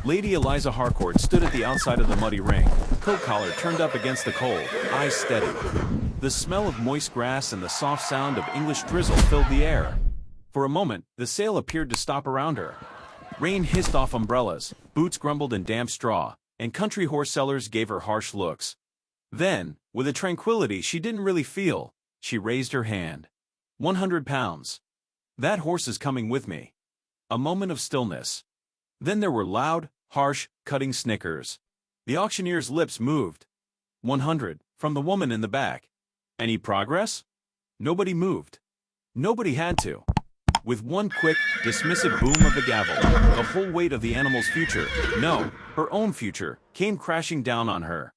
Lady Eliza Harcourt stood at the outside of the muddy ring, coat collar turned up against the cold, eyes steady. The smell of moist grass and the soft sound of English drizzle filled the air. For a moment, the sail appeared to stop around her. Rain hissed off umbrellas, boots grumbled in damp straw, and country horse sellers gave her harsh looks. Then, with a tranquility she didn't really feel, she raised her hand. £100. That horse is coming with me. A moment of stillness. Then there were loud, harsh, cutting snickers. The auctioneer's lips moved. 100, from the woman in the back. Any progress? Nobody moved. Nobody had to. With one quick, dismissive boom of the gavel, the whole weight of the animal's future, no, her own future, came crashing down on her.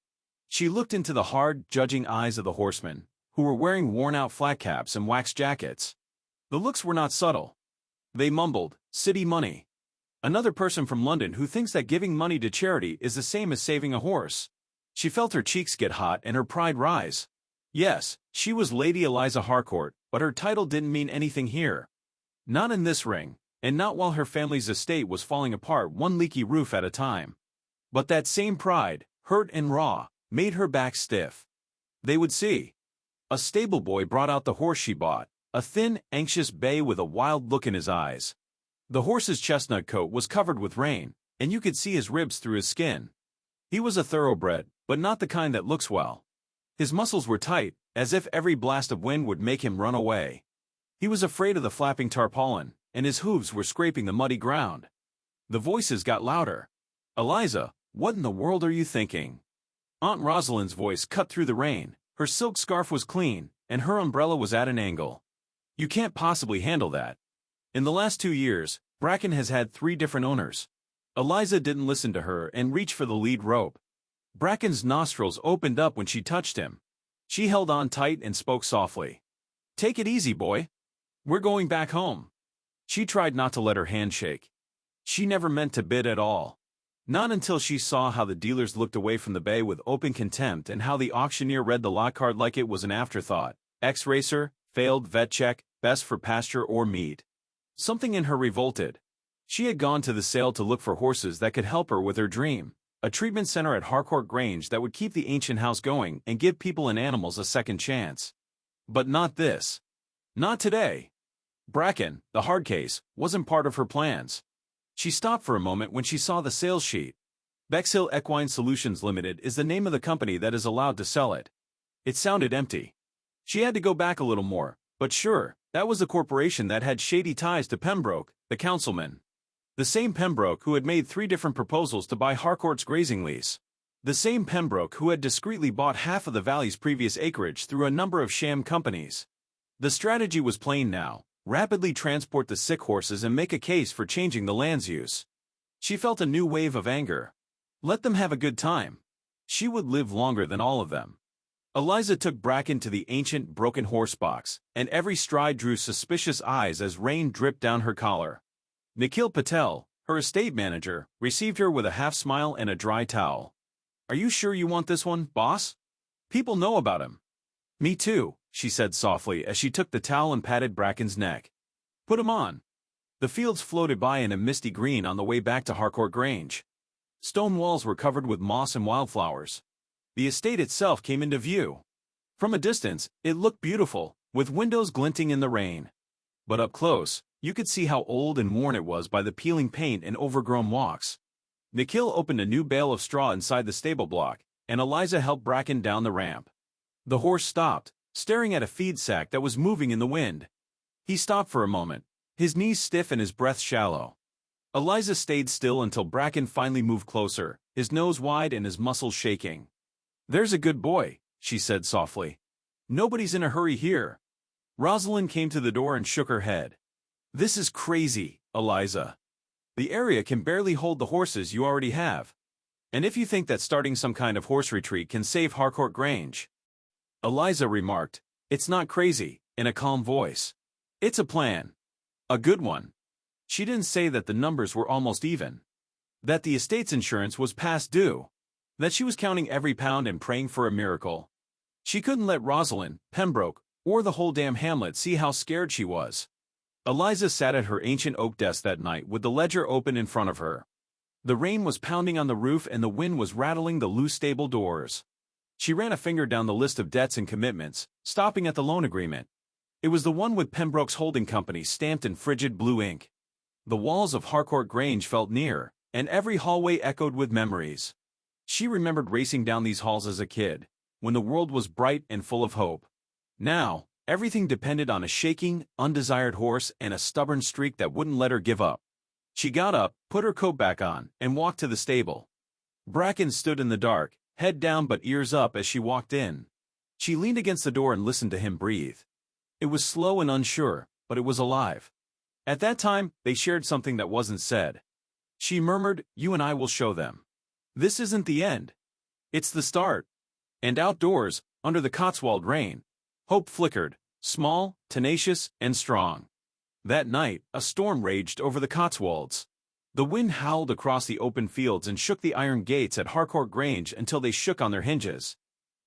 She looked into the hard, judging eyes of the horsemen, who were wearing worn-out flat caps and wax jackets. The looks were not subtle. They mumbled, "City money." Another person from London who thinks that giving money to charity is the same as saving a horse. She felt her cheeks get hot and her pride rise. Yes, she was Lady Eliza Harcourt, but her title didn't mean anything here. Not in this ring, and not while her family's estate was falling apart one leaky roof at a time. But that same pride, hurt and raw, made her back stiff. They would see. A stable boy brought out the horse she bought, a thin, anxious bay with a wild look in his eyes. The horse's chestnut coat was covered with rain, and you could see his ribs through his skin. He was a thoroughbred, but not the kind that looks well. His muscles were tight, as if every blast of wind would make him run away. He was afraid of the flapping tarpaulin, and his hooves were scraping the muddy ground. The voices got louder. "Eliza, what in the world are you thinking?" Aunt Rosalind's voice cut through the rain. Her silk scarf was clean, and her umbrella was at an angle. "You can't possibly handle that. In the last 2 years, Bracken has had 3 different owners." Eliza didn't listen to her and reached for the lead rope. Bracken's nostrils opened up when she touched him. She held on tight and spoke softly. "Take it easy, boy. We're going back home." She tried not to let her hand shake. She never meant to bid at all. Not until she saw how the dealers looked away from the bay with open contempt and how the auctioneer read the lot card like it was an afterthought. Ex-racer, failed vet check, best for pasture or meat. Something in her revolted. She had gone to the sale to look for horses that could help her with her dream, a treatment center at Harcourt Grange that would keep the ancient house going and give people and animals a second chance. But not this. Not today. Bracken, the hard case, wasn't part of her plans. She stopped for a moment when she saw the sales sheet. Bexhill Equine Solutions Limited is the name of the company that is allowed to sell it. It sounded empty. She had to go back a little more, but sure, that was the corporation that had shady ties to Pembroke, the councilman. The same Pembroke who had made 3 different proposals to buy Harcourt's grazing lease. The same Pembroke who had discreetly bought half of the valley's previous acreage through a number of sham companies. The strategy was plain now: rapidly transport the sick horses and make a case for changing the land's use. She felt a new wave of anger. Let them have a good time. She would live longer than all of them. Eliza took Bracken to the ancient, broken horse box, and every stride drew suspicious eyes as rain dripped down her collar. Nikhil Patel, her estate manager, received her with a half-smile and a dry towel. "Are you sure you want this one, boss? People know about him." "Me too," she said softly as she took the towel and patted Bracken's neck. "Put him on." The fields floated by in a misty green on the way back to Harcourt Grange. Stone walls were covered with moss and wildflowers. The estate itself came into view. From a distance, it looked beautiful, with windows glinting in the rain. But up close, you could see how old and worn it was by the peeling paint and overgrown walks. Nikhil opened a new bale of straw inside the stable block, and Eliza helped Bracken down the ramp. The horse stopped, staring at a feed sack that was moving in the wind. He stopped for a moment, his knees stiff and his breath shallow. Eliza stayed still until Bracken finally moved closer, his nose wide and his muscles shaking. "There's a good boy," she said softly. "Nobody's in a hurry here." Rosalind came to the door and shook her head. "This is crazy, Eliza. The area can barely hold the horses you already have. And if you think that starting some kind of horse retreat can save Harcourt Grange..." Eliza remarked, "It's not crazy," in a calm voice. "It's a plan. A good one." She didn't say that the numbers were almost even. That the estate's insurance was past due. That she was counting every pound and praying for a miracle. She couldn't let Rosalind, Pembroke, or the whole damn hamlet see how scared she was. Eliza sat at her ancient oak desk that night with the ledger open in front of her. The rain was pounding on the roof and the wind was rattling the loose stable doors. She ran a finger down the list of debts and commitments, stopping at the loan agreement. It was the one with Pembroke's Holding Company stamped in frigid blue ink. The walls of Harcourt Grange felt near, and every hallway echoed with memories. She remembered racing down these halls as a kid, when the world was bright and full of hope. Now, everything depended on a shaking, undesired horse and a stubborn streak that wouldn't let her give up. She got up, put her coat back on, and walked to the stable. Bracken stood in the dark, head down but ears up as she walked in. She leaned against the door and listened to him breathe. It was slow and unsure, but it was alive. At that time, they shared something that wasn't said. She murmured, "You and I will show them. This isn't the end. It's the start." And outdoors, under the Cotswold rain, hope flickered, small, tenacious, and strong. That night, a storm raged over the Cotswolds. The wind howled across the open fields and shook the iron gates at Harcourt Grange until they shook on their hinges.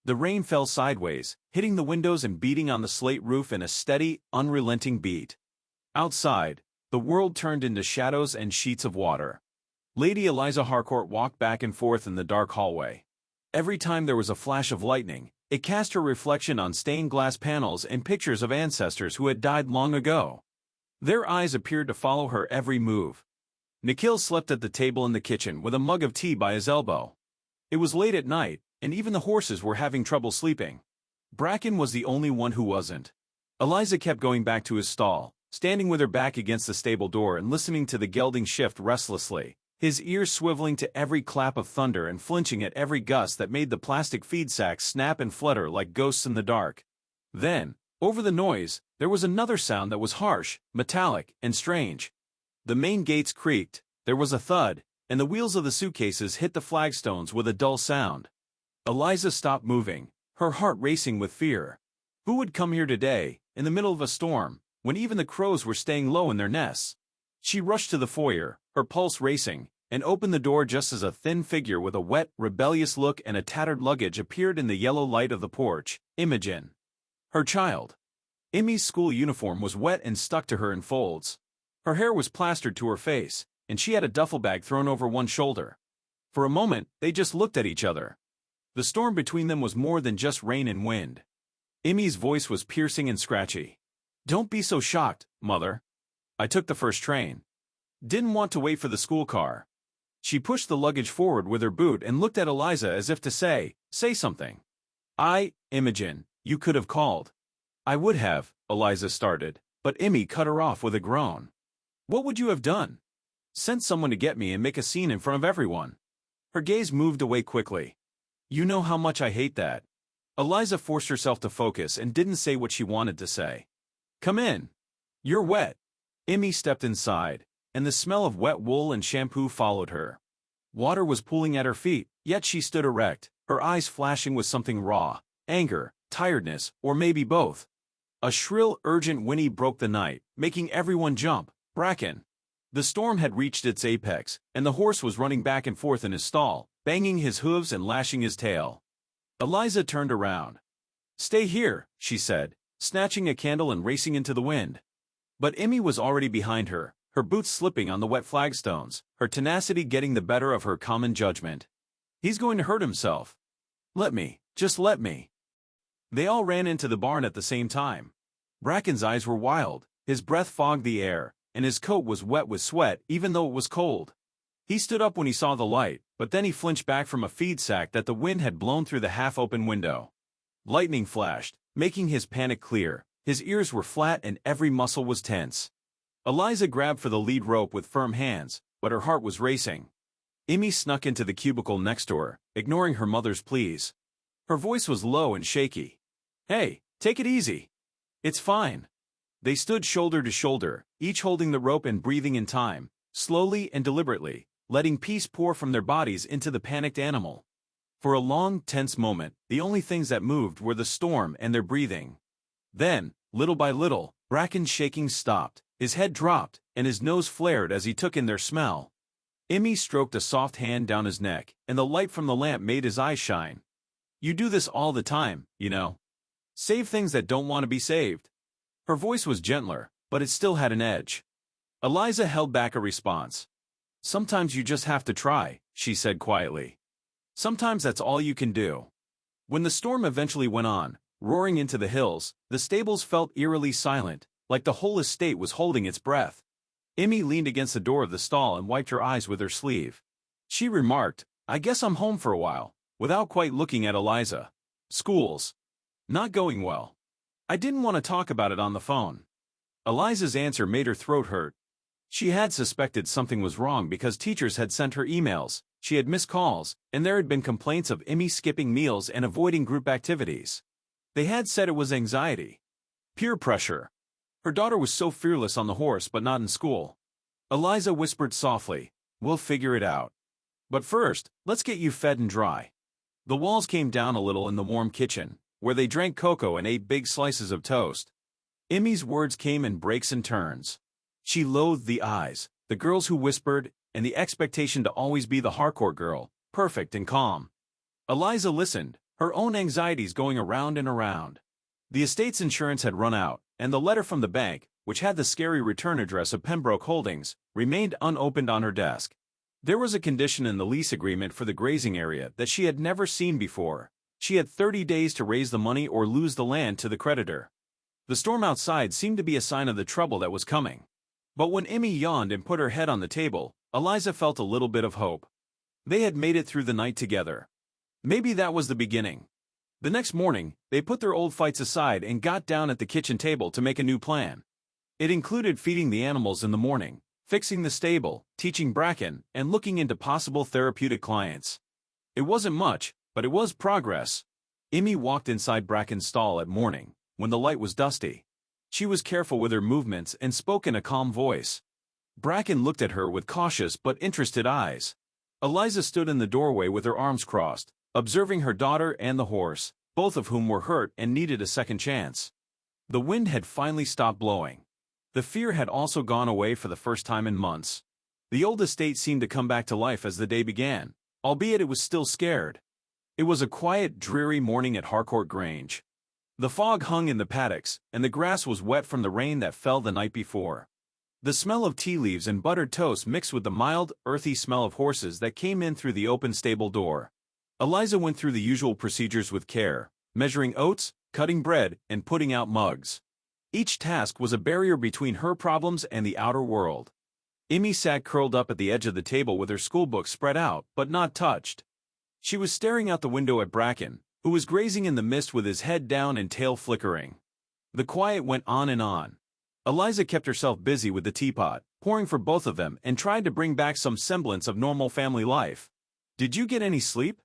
The rain fell sideways, hitting the windows and beating on the slate roof in a steady, unrelenting beat. Outside, the world turned into shadows and sheets of water. Lady Eliza Harcourt walked back and forth in the dark hallway. Every time there was a flash of lightning, it cast her reflection on stained glass panels and pictures of ancestors who had died long ago. Their eyes appeared to follow her every move. Nikhil slept at the table in the kitchen with a mug of tea by his elbow. It was late at night, and even the horses were having trouble sleeping. Bracken was the only one who wasn't. Eliza kept going back to his stall, standing with her back against the stable door and listening to the gelding shift restlessly, his ears swiveling to every clap of thunder and flinching at every gust that made the plastic feed sacks snap and flutter like ghosts in the dark. Then, over the noise, there was another sound that was harsh, metallic, and strange. The main gates creaked, there was a thud, and the wheels of the suitcases hit the flagstones with a dull sound. Eliza stopped moving, her heart racing with fear. Who would come here today, in the middle of a storm, when even the crows were staying low in their nests? She rushed to the foyer, her pulse racing, and opened the door just as a thin figure with a wet, rebellious look and a tattered luggage appeared in the yellow light of the porch. Imogen. Her child. Immy's school uniform was wet and stuck to her in folds. Her hair was plastered to her face, and she had a duffel bag thrown over one shoulder. For a moment, they just looked at each other. The storm between them was more than just rain and wind. Immy's voice was piercing and scratchy. "Don't be so shocked, Mother. I took the first train. Didn't want to wait for the school car." She pushed the luggage forward with her boot and looked at Eliza as if to say something. Imogen, you could have called." "I would have," Eliza started, but Immy cut her off with a groan. "What would you have done?" "Sent someone to get me and make a scene in front of everyone." Her gaze moved away quickly. "You know how much I hate that." Eliza forced herself to focus and didn't say what she wanted to say. "Come in. You're wet." Immy stepped inside, and the smell of wet wool and shampoo followed her. Water was pooling at her feet, yet she stood erect, her eyes flashing with something raw, anger, tiredness, or maybe both. A shrill, urgent whinny broke the night, making everyone jump. Bracken. The storm had reached its apex, and the horse was running back and forth in his stall, banging his hooves and lashing his tail. Eliza turned around. "Stay here," she said, snatching a candle and racing into the wind. But Immy was already behind her, her boots slipping on the wet flagstones, her tenacity getting the better of her common judgment. "He's going to hurt himself. Let me, just let me." They all ran into the barn at the same time. Bracken's eyes were wild, his breath fogged the air, and his coat was wet with sweat even though it was cold. He stood up when he saw the light, but then he flinched back from a feed sack that the wind had blown through the half-open window. Lightning flashed, making his panic clear. His ears were flat and every muscle was tense. Eliza grabbed for the lead rope with firm hands, but her heart was racing. Immy snuck into the cubicle next to her, ignoring her mother's pleas. Her voice was low and shaky. "Hey, take it easy. It's fine." They stood shoulder to shoulder, each holding the rope and breathing in time, slowly and deliberately, letting peace pour from their bodies into the panicked animal. For a long, tense moment, the only things that moved were the storm and their breathing. Then, little by little, Bracken's shaking stopped, his head dropped, and his nose flared as he took in their smell. Immy stroked a soft hand down his neck, and the light from the lamp made his eyes shine. "You do this all the time, you know. Save things that don't want to be saved." Her voice was gentler, but it still had an edge. Eliza held back a response. Sometimes you just have to try, she said quietly. Sometimes that's all you can do. When the storm eventually went on, roaring into the hills, the stables felt eerily silent, like the whole estate was holding its breath. Emmy leaned against the door of the stall and wiped her eyes with her sleeve. She remarked, "I guess I'm home for a while," without quite looking at Eliza. "School's not going well. I didn't want to talk about it on the phone." Eliza's answer made her throat hurt. She had suspected something was wrong because teachers had sent her emails, she had missed calls, and there had been complaints of Emmy skipping meals and avoiding group activities. They had said it was anxiety. Peer pressure. Her daughter was so fearless on the horse but not in school. Eliza whispered softly, "We'll figure it out. But first, let's get you fed and dry." The walls came down a little in the warm kitchen, where they drank cocoa and ate big slices of toast. Emmy's words came in breaks and turns. She loathed the eyes, the girls who whispered, and the expectation to always be the Harcourt girl, perfect and calm. Eliza listened, her own anxieties going around and around. The estate's insurance had run out, and the letter from the bank, which had the scary return address of Pembroke Holdings, remained unopened on her desk. There was a condition in the lease agreement for the grazing area that she had never seen before. She had 30 days to raise the money or lose the land to the creditor. The storm outside seemed to be a sign of the trouble that was coming. But when Emmy yawned and put her head on the table, Eliza felt a little bit of hope. They had made it through the night together. Maybe that was the beginning. The next morning, they put their old fights aside and got down at the kitchen table to make a new plan. It included feeding the animals in the morning, fixing the stable, teaching Bracken, and looking into possible therapeutic clients. It wasn't much, but it was progress. Emmy walked inside Bracken's stall at morning, when the light was dusty. She was careful with her movements and spoke in a calm voice. Bracken looked at her with cautious but interested eyes. Eliza stood in the doorway with her arms crossed, observing her daughter and the horse, both of whom were hurt and needed a second chance. The wind had finally stopped blowing. The fear had also gone away for the first time in months. The old estate seemed to come back to life as the day began, albeit it was still scared. It was a quiet, dreary morning at Harcourt Grange. The fog hung in the paddocks, and the grass was wet from the rain that fell the night before. The smell of tea leaves and buttered toast mixed with the mild, earthy smell of horses that came in through the open stable door. Eliza went through the usual procedures with care, measuring oats, cutting bread, and putting out mugs. Each task was a barrier between her problems and the outer world. Emmy sat curled up at the edge of the table with her schoolbook spread out, but not touched. She was staring out the window at Bracken, who was grazing in the mist with his head down and tail flickering. The quiet went on and on. Eliza kept herself busy with the teapot, pouring for both of them and tried to bring back some semblance of normal family life. "Did you get any sleep?"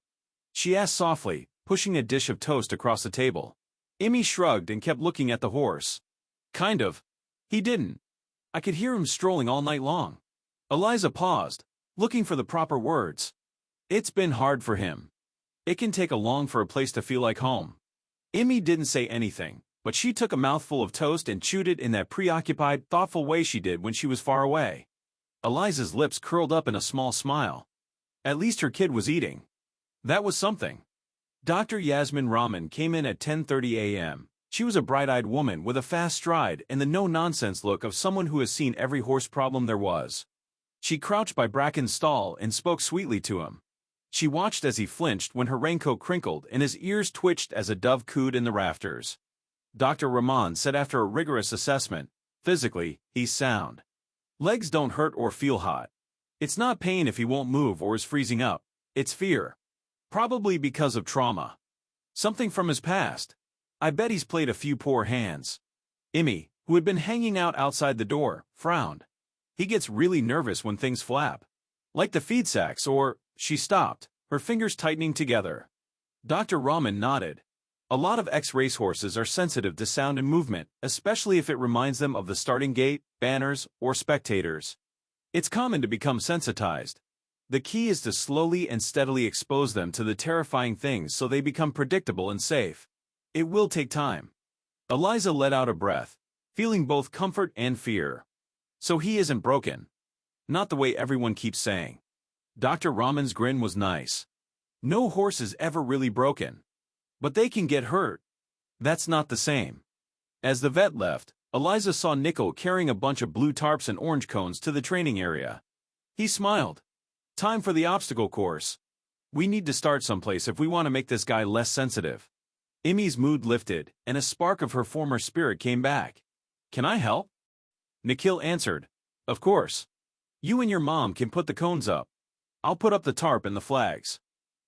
she asked softly, pushing a dish of toast across the table. Emmy shrugged and kept looking at the horse. "Kind of. He didn't. I could hear him strolling all night long." Eliza paused, looking for the proper words. "It's been hard for him. It can take a long for a place to feel like home." Emmy didn't say anything, but she took a mouthful of toast and chewed it in that preoccupied, thoughtful way she did when she was far away. Eliza's lips curled up in a small smile. At least her kid was eating. That was something. Dr. Yasmin Rahman came in at 10:30 a.m. She was a bright-eyed woman with a fast stride and the no-nonsense look of someone who has seen every horse problem there was. She crouched by Bracken's stall and spoke sweetly to him. She watched as he flinched when her raincoat crinkled and his ears twitched as a dove cooed in the rafters. Dr. Rahman said after a rigorous assessment, "Physically, he's sound. Legs don't hurt or feel hot. It's not pain if he won't move or is freezing up. It's fear. Probably because of trauma. Something from his past. I bet he's played a few poor hands." Emmy, who had been hanging out outside the door, frowned. "He gets really nervous when things flap. Like the feed sacks or—" She stopped, her fingers tightening together. Dr. Rahman nodded. "A lot of ex-racehorses are sensitive to sound and movement, especially if it reminds them of the starting gate, banners, or spectators. It's common to become sensitized. The key is to slowly and steadily expose them to the terrifying things so they become predictable and safe. It will take time." Eliza let out a breath, feeling both comfort and fear. "So he isn't broken. Not the way everyone keeps saying." Dr. Rahman's grin was nice. "No horse is ever really broken. But they can get hurt. That's not the same." As the vet left, Eliza saw Nickel carrying a bunch of blue tarps and orange cones to the training area. He smiled. Time for the obstacle course. We need to start someplace if we want to make this guy less sensitive. Emmy's mood lifted, and a spark of her former spirit came back. Can I help? Nikhil answered. Of course. You and your mom can put the cones up. I'll put up the tarp and the flags.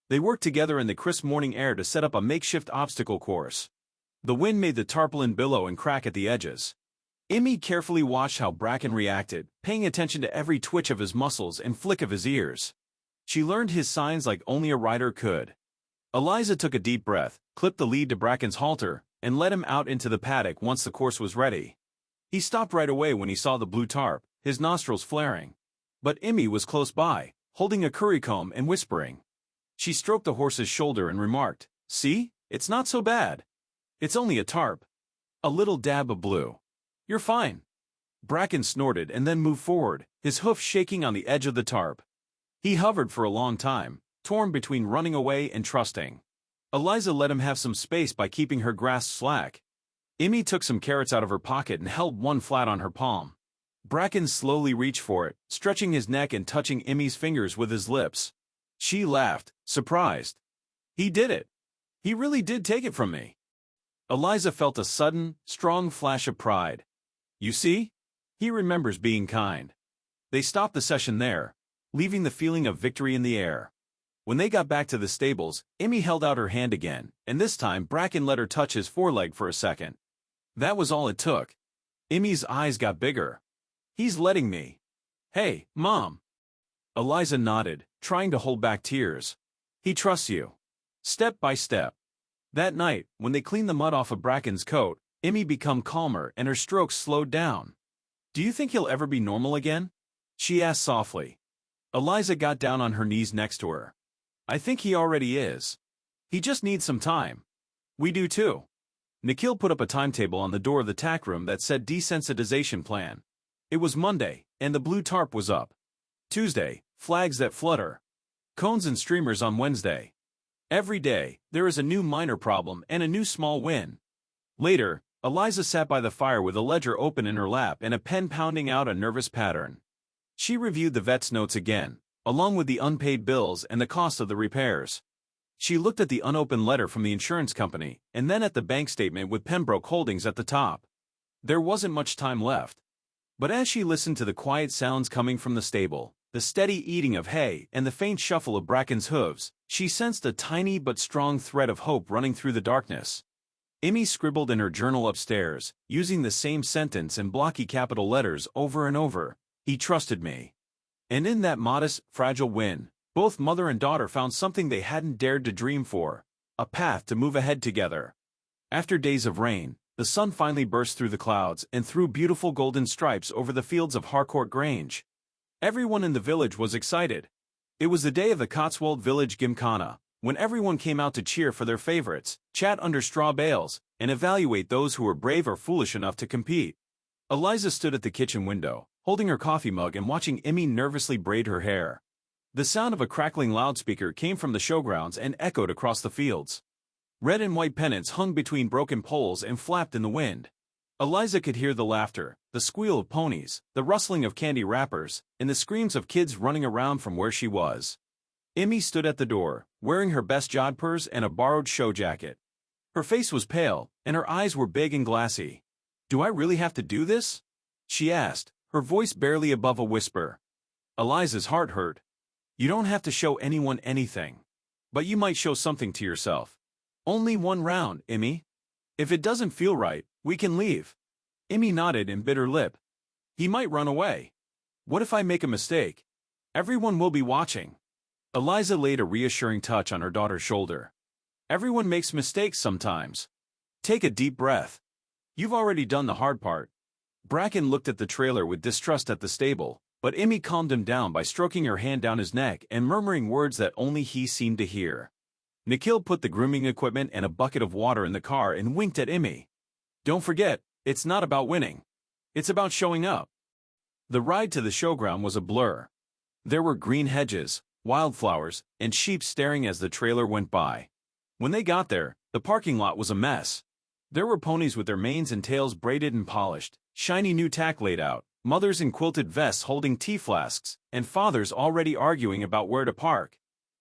They worked together in the crisp morning air to set up a makeshift obstacle course. The wind made the tarpaulin billow and crack at the edges. Emmy carefully watched how Bracken reacted, paying attention to every twitch of his muscles and flick of his ears. She learned his signs like only a rider could. Eliza took a deep breath, clipped the lead to Bracken's halter, and led him out into the paddock once the course was ready. He stopped right away when he saw the blue tarp, his nostrils flaring. But Emmy was close by, holding a currycomb and whispering. She stroked the horse's shoulder and remarked, "See, it's not so bad. It's only a tarp. A little dab of blue. You're fine." Bracken snorted and then moved forward, his hoof shaking on the edge of the tarp. He hovered for a long time, torn between running away and trusting. Eliza let him have some space by keeping her grasp slack. Emmy took some carrots out of her pocket and held one flat on her palm. Bracken slowly reached for it, stretching his neck and touching Emmy's fingers with his lips. She laughed, surprised. He did it. He really did take it from me. Eliza felt a sudden, strong flash of pride. You see? He remembers being kind. They stopped the session there, leaving the feeling of victory in the air. When they got back to the stables, Emmy held out her hand again, and this time Bracken let her touch his foreleg for a second. That was all it took. Emmy's eyes got bigger. He's letting me. Hey, Mom. Eliza nodded, trying to hold back tears. He trusts you. Step by step. That night, when they cleaned the mud off of Bracken's coat, Emmy became calmer and her strokes slowed down. Do you think he'll ever be normal again? She asked softly. Eliza got down on her knees next to her. I think he already is. He just needs some time. We do too. Nikhil put up a timetable on the door of the tack room that said desensitization plan. It was Monday, and the blue tarp was up. Tuesday, flags that flutter. Cones and streamers on Wednesday. Every day, there is a new minor problem and a new small win. Later, Eliza sat by the fire with a ledger open in her lap and a pen pounding out a nervous pattern. She reviewed the vet's notes again, along with the unpaid bills and the cost of the repairs. She looked at the unopened letter from the insurance company and then at the bank statement with Pembroke Holdings at the top. There wasn't much time left. But as she listened to the quiet sounds coming from the stable, the steady eating of hay and the faint shuffle of Bracken's hooves, she sensed a tiny but strong thread of hope running through the darkness. Emmy scribbled in her journal upstairs, using the same sentence in blocky capital letters over and over. He trusted me. And in that modest, fragile win, both mother and daughter found something they hadn't dared to dream for, a path to move ahead together. After days of rain, the sun finally burst through the clouds and threw beautiful golden stripes over the fields of Harcourt Grange. Everyone in the village was excited. It was the day of the Cotswold Village Gymkhana, when everyone came out to cheer for their favorites, chat under straw bales, and evaluate those who were brave or foolish enough to compete. Eliza stood at the kitchen window, holding her coffee mug and watching Emmy nervously braid her hair. The sound of a crackling loudspeaker came from the showgrounds and echoed across the fields. Red and white pennants hung between broken poles and flapped in the wind. Eliza could hear the laughter, the squeal of ponies, the rustling of candy wrappers, and the screams of kids running around from where she was. Emmy stood at the door, wearing her best jodhpurs and a borrowed show jacket. Her face was pale, and her eyes were big and glassy. "Do I really have to do this?" she asked, her voice barely above a whisper. Eliza's heart hurt. You don't have to show anyone anything. But you might show something to yourself. Only one round, Emmy. If it doesn't feel right, we can leave. Emmy nodded and bit her lip. He might run away. What if I make a mistake? Everyone will be watching. Eliza laid a reassuring touch on her daughter's shoulder. Everyone makes mistakes sometimes. Take a deep breath. You've already done the hard part. Bracken looked at the trailer with distrust at the stable, but Emmy calmed him down by stroking her hand down his neck and murmuring words that only he seemed to hear. Nikhil put the grooming equipment and a bucket of water in the car and winked at Emmy. Don't forget, it's not about winning. It's about showing up. The ride to the showground was a blur. There were green hedges, wildflowers, and sheep staring as the trailer went by. When they got there, the parking lot was a mess. There were ponies with their manes and tails braided and polished, shiny new tack laid out, mothers in quilted vests holding tea flasks, and fathers already arguing about where to park.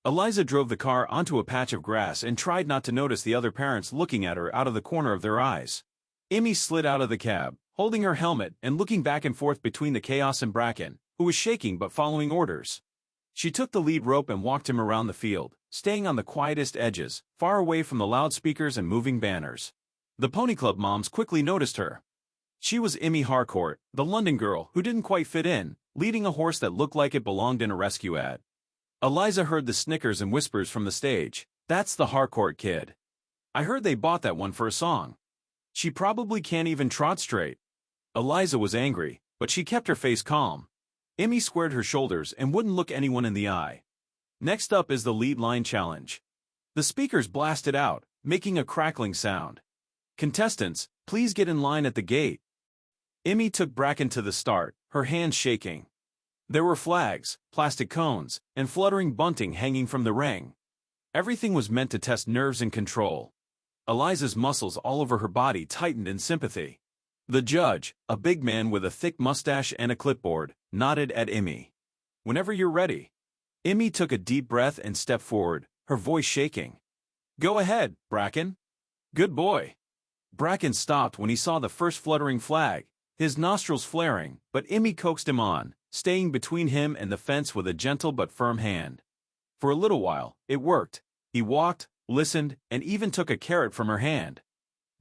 Eliza drove the car onto a patch of grass and tried not to notice the other parents looking at her out of the corner of their eyes. Emmy slid out of the cab, holding her helmet and looking back and forth between the chaos and Bracken, who was shaking but following orders. She took the lead rope and walked him around the field, staying on the quietest edges, far away from the loudspeakers and moving banners. The Pony Club moms quickly noticed her. She was Emmy Harcourt, the London girl who didn't quite fit in, leading a horse that looked like it belonged in a rescue ad. Eliza heard the snickers and whispers from the stage. "That's the Harcourt kid. I heard they bought that one for a song. She probably can't even trot straight." Eliza was angry, but she kept her face calm. Emmy squared her shoulders and wouldn't look anyone in the eye. Next up is the lead line challenge. The speakers blasted out, making a crackling sound. "Contestants, please get in line at the gate." Emmy took Bracken to the start, her hands shaking. There were flags, plastic cones, and fluttering bunting hanging from the ring. Everything was meant to test nerves and control. Eliza's muscles all over her body tightened in sympathy. The judge, a big man with a thick mustache and a clipboard, nodded at Emmy. "Whenever you're ready." Emmy took a deep breath and stepped forward, her voice shaking. "Go ahead, Bracken." "Good boy." Bracken stopped when he saw the first fluttering flag, his nostrils flaring, but Emmy coaxed him on, staying between him and the fence with a gentle but firm hand. For a little while, it worked. He walked, listened, and even took a carrot from her hand.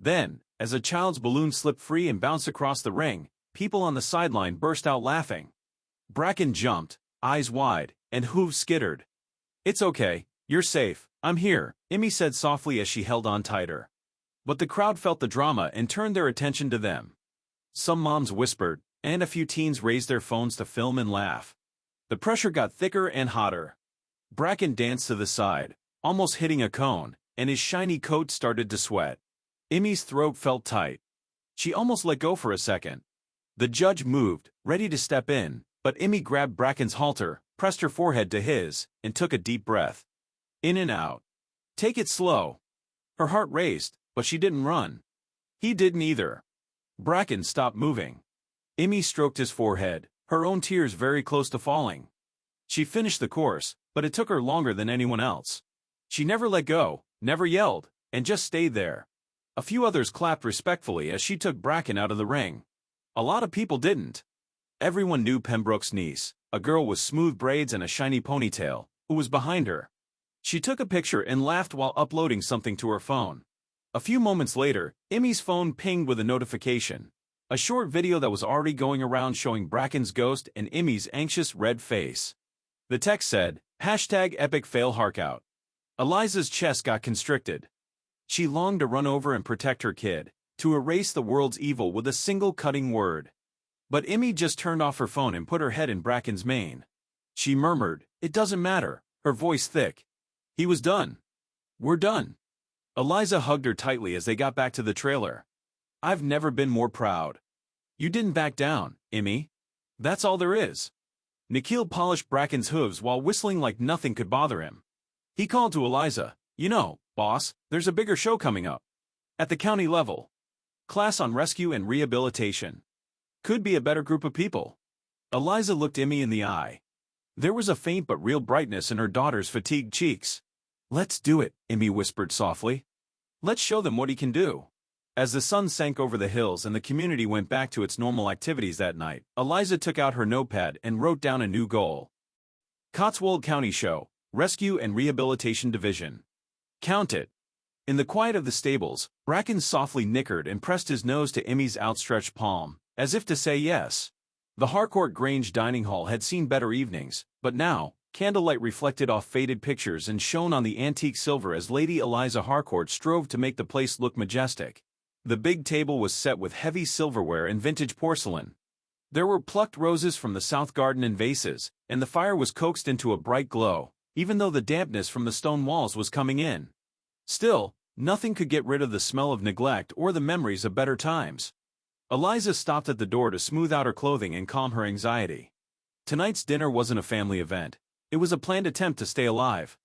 Then, as a child's balloon slipped free and bounced across the ring, people on the sideline burst out laughing. Bracken jumped, eyes wide, and hooves skittered. "It's okay, you're safe, I'm here," Emmy said softly as she held on tighter. But the crowd felt the drama and turned their attention to them. Some moms whispered, and a few teens raised their phones to film and laugh. The pressure got thicker and hotter. Bracken danced to the side, almost hitting a cone, and his shiny coat started to sweat. Emmy's throat felt tight. She almost let go for a second. The judge moved, ready to step in, but Emmy grabbed Bracken's halter, pressed her forehead to his, and took a deep breath. In and out. "Take it slow." Her heart raced, but she didn't run. He didn't either. Bracken stopped moving. Emmy stroked his forehead, her own tears very close to falling. She finished the course, but it took her longer than anyone else. She never let go, never yelled, and just stayed there. A few others clapped respectfully as she took Bracken out of the ring. A lot of people didn't. Everyone knew Pembroke's niece, a girl with smooth braids and a shiny ponytail, who was behind her. She took a picture and laughed while uploading something to her phone. A few moments later, Emmy's phone pinged with a notification. A short video that was already going around showing Bracken's ghost and Emmy's anxious red face. The text said, #EpicFailHarkout. Eliza's chest got constricted. She longed to run over and protect her kid, to erase the world's evil with a single cutting word. But Emmy just turned off her phone and put her head in Bracken's mane. She murmured, "It doesn't matter," her voice thick. He was done. "We're done." Eliza hugged her tightly as they got back to the trailer. "I've never been more proud. You didn't back down, Emmy. That's all there is." Nikhil polished Bracken's hooves while whistling like nothing could bother him. He called to Eliza, "You know, boss, there's a bigger show coming up. At the county level. Class on rescue and rehabilitation. Could be a better group of people." Eliza looked Emmy in the eye. There was a faint but real brightness in her daughter's fatigued cheeks. "Let's do it," Emmy whispered softly. "Let's show them what he can do." As the sun sank over the hills and the community went back to its normal activities that night, Eliza took out her notepad and wrote down a new goal. Cotswold County Show, Rescue and Rehabilitation Division. Count it. In the quiet of the stables, Bracken softly nickered and pressed his nose to Emmy's outstretched palm, as if to say yes. The Harcourt Grange dining hall had seen better evenings, but now, candlelight reflected off faded pictures and shone on the antique silver as Lady Eliza Harcourt strove to make the place look majestic. The big table was set with heavy silverware and vintage porcelain. There were plucked roses from the south garden in vases, and the fire was coaxed into a bright glow, even though the dampness from the stone walls was coming in. Still, nothing could get rid of the smell of neglect or the memories of better times. Eliza stopped at the door to smooth out her clothing and calm her anxiety. Tonight's dinner wasn't a family event. It was a planned attempt to stay alive.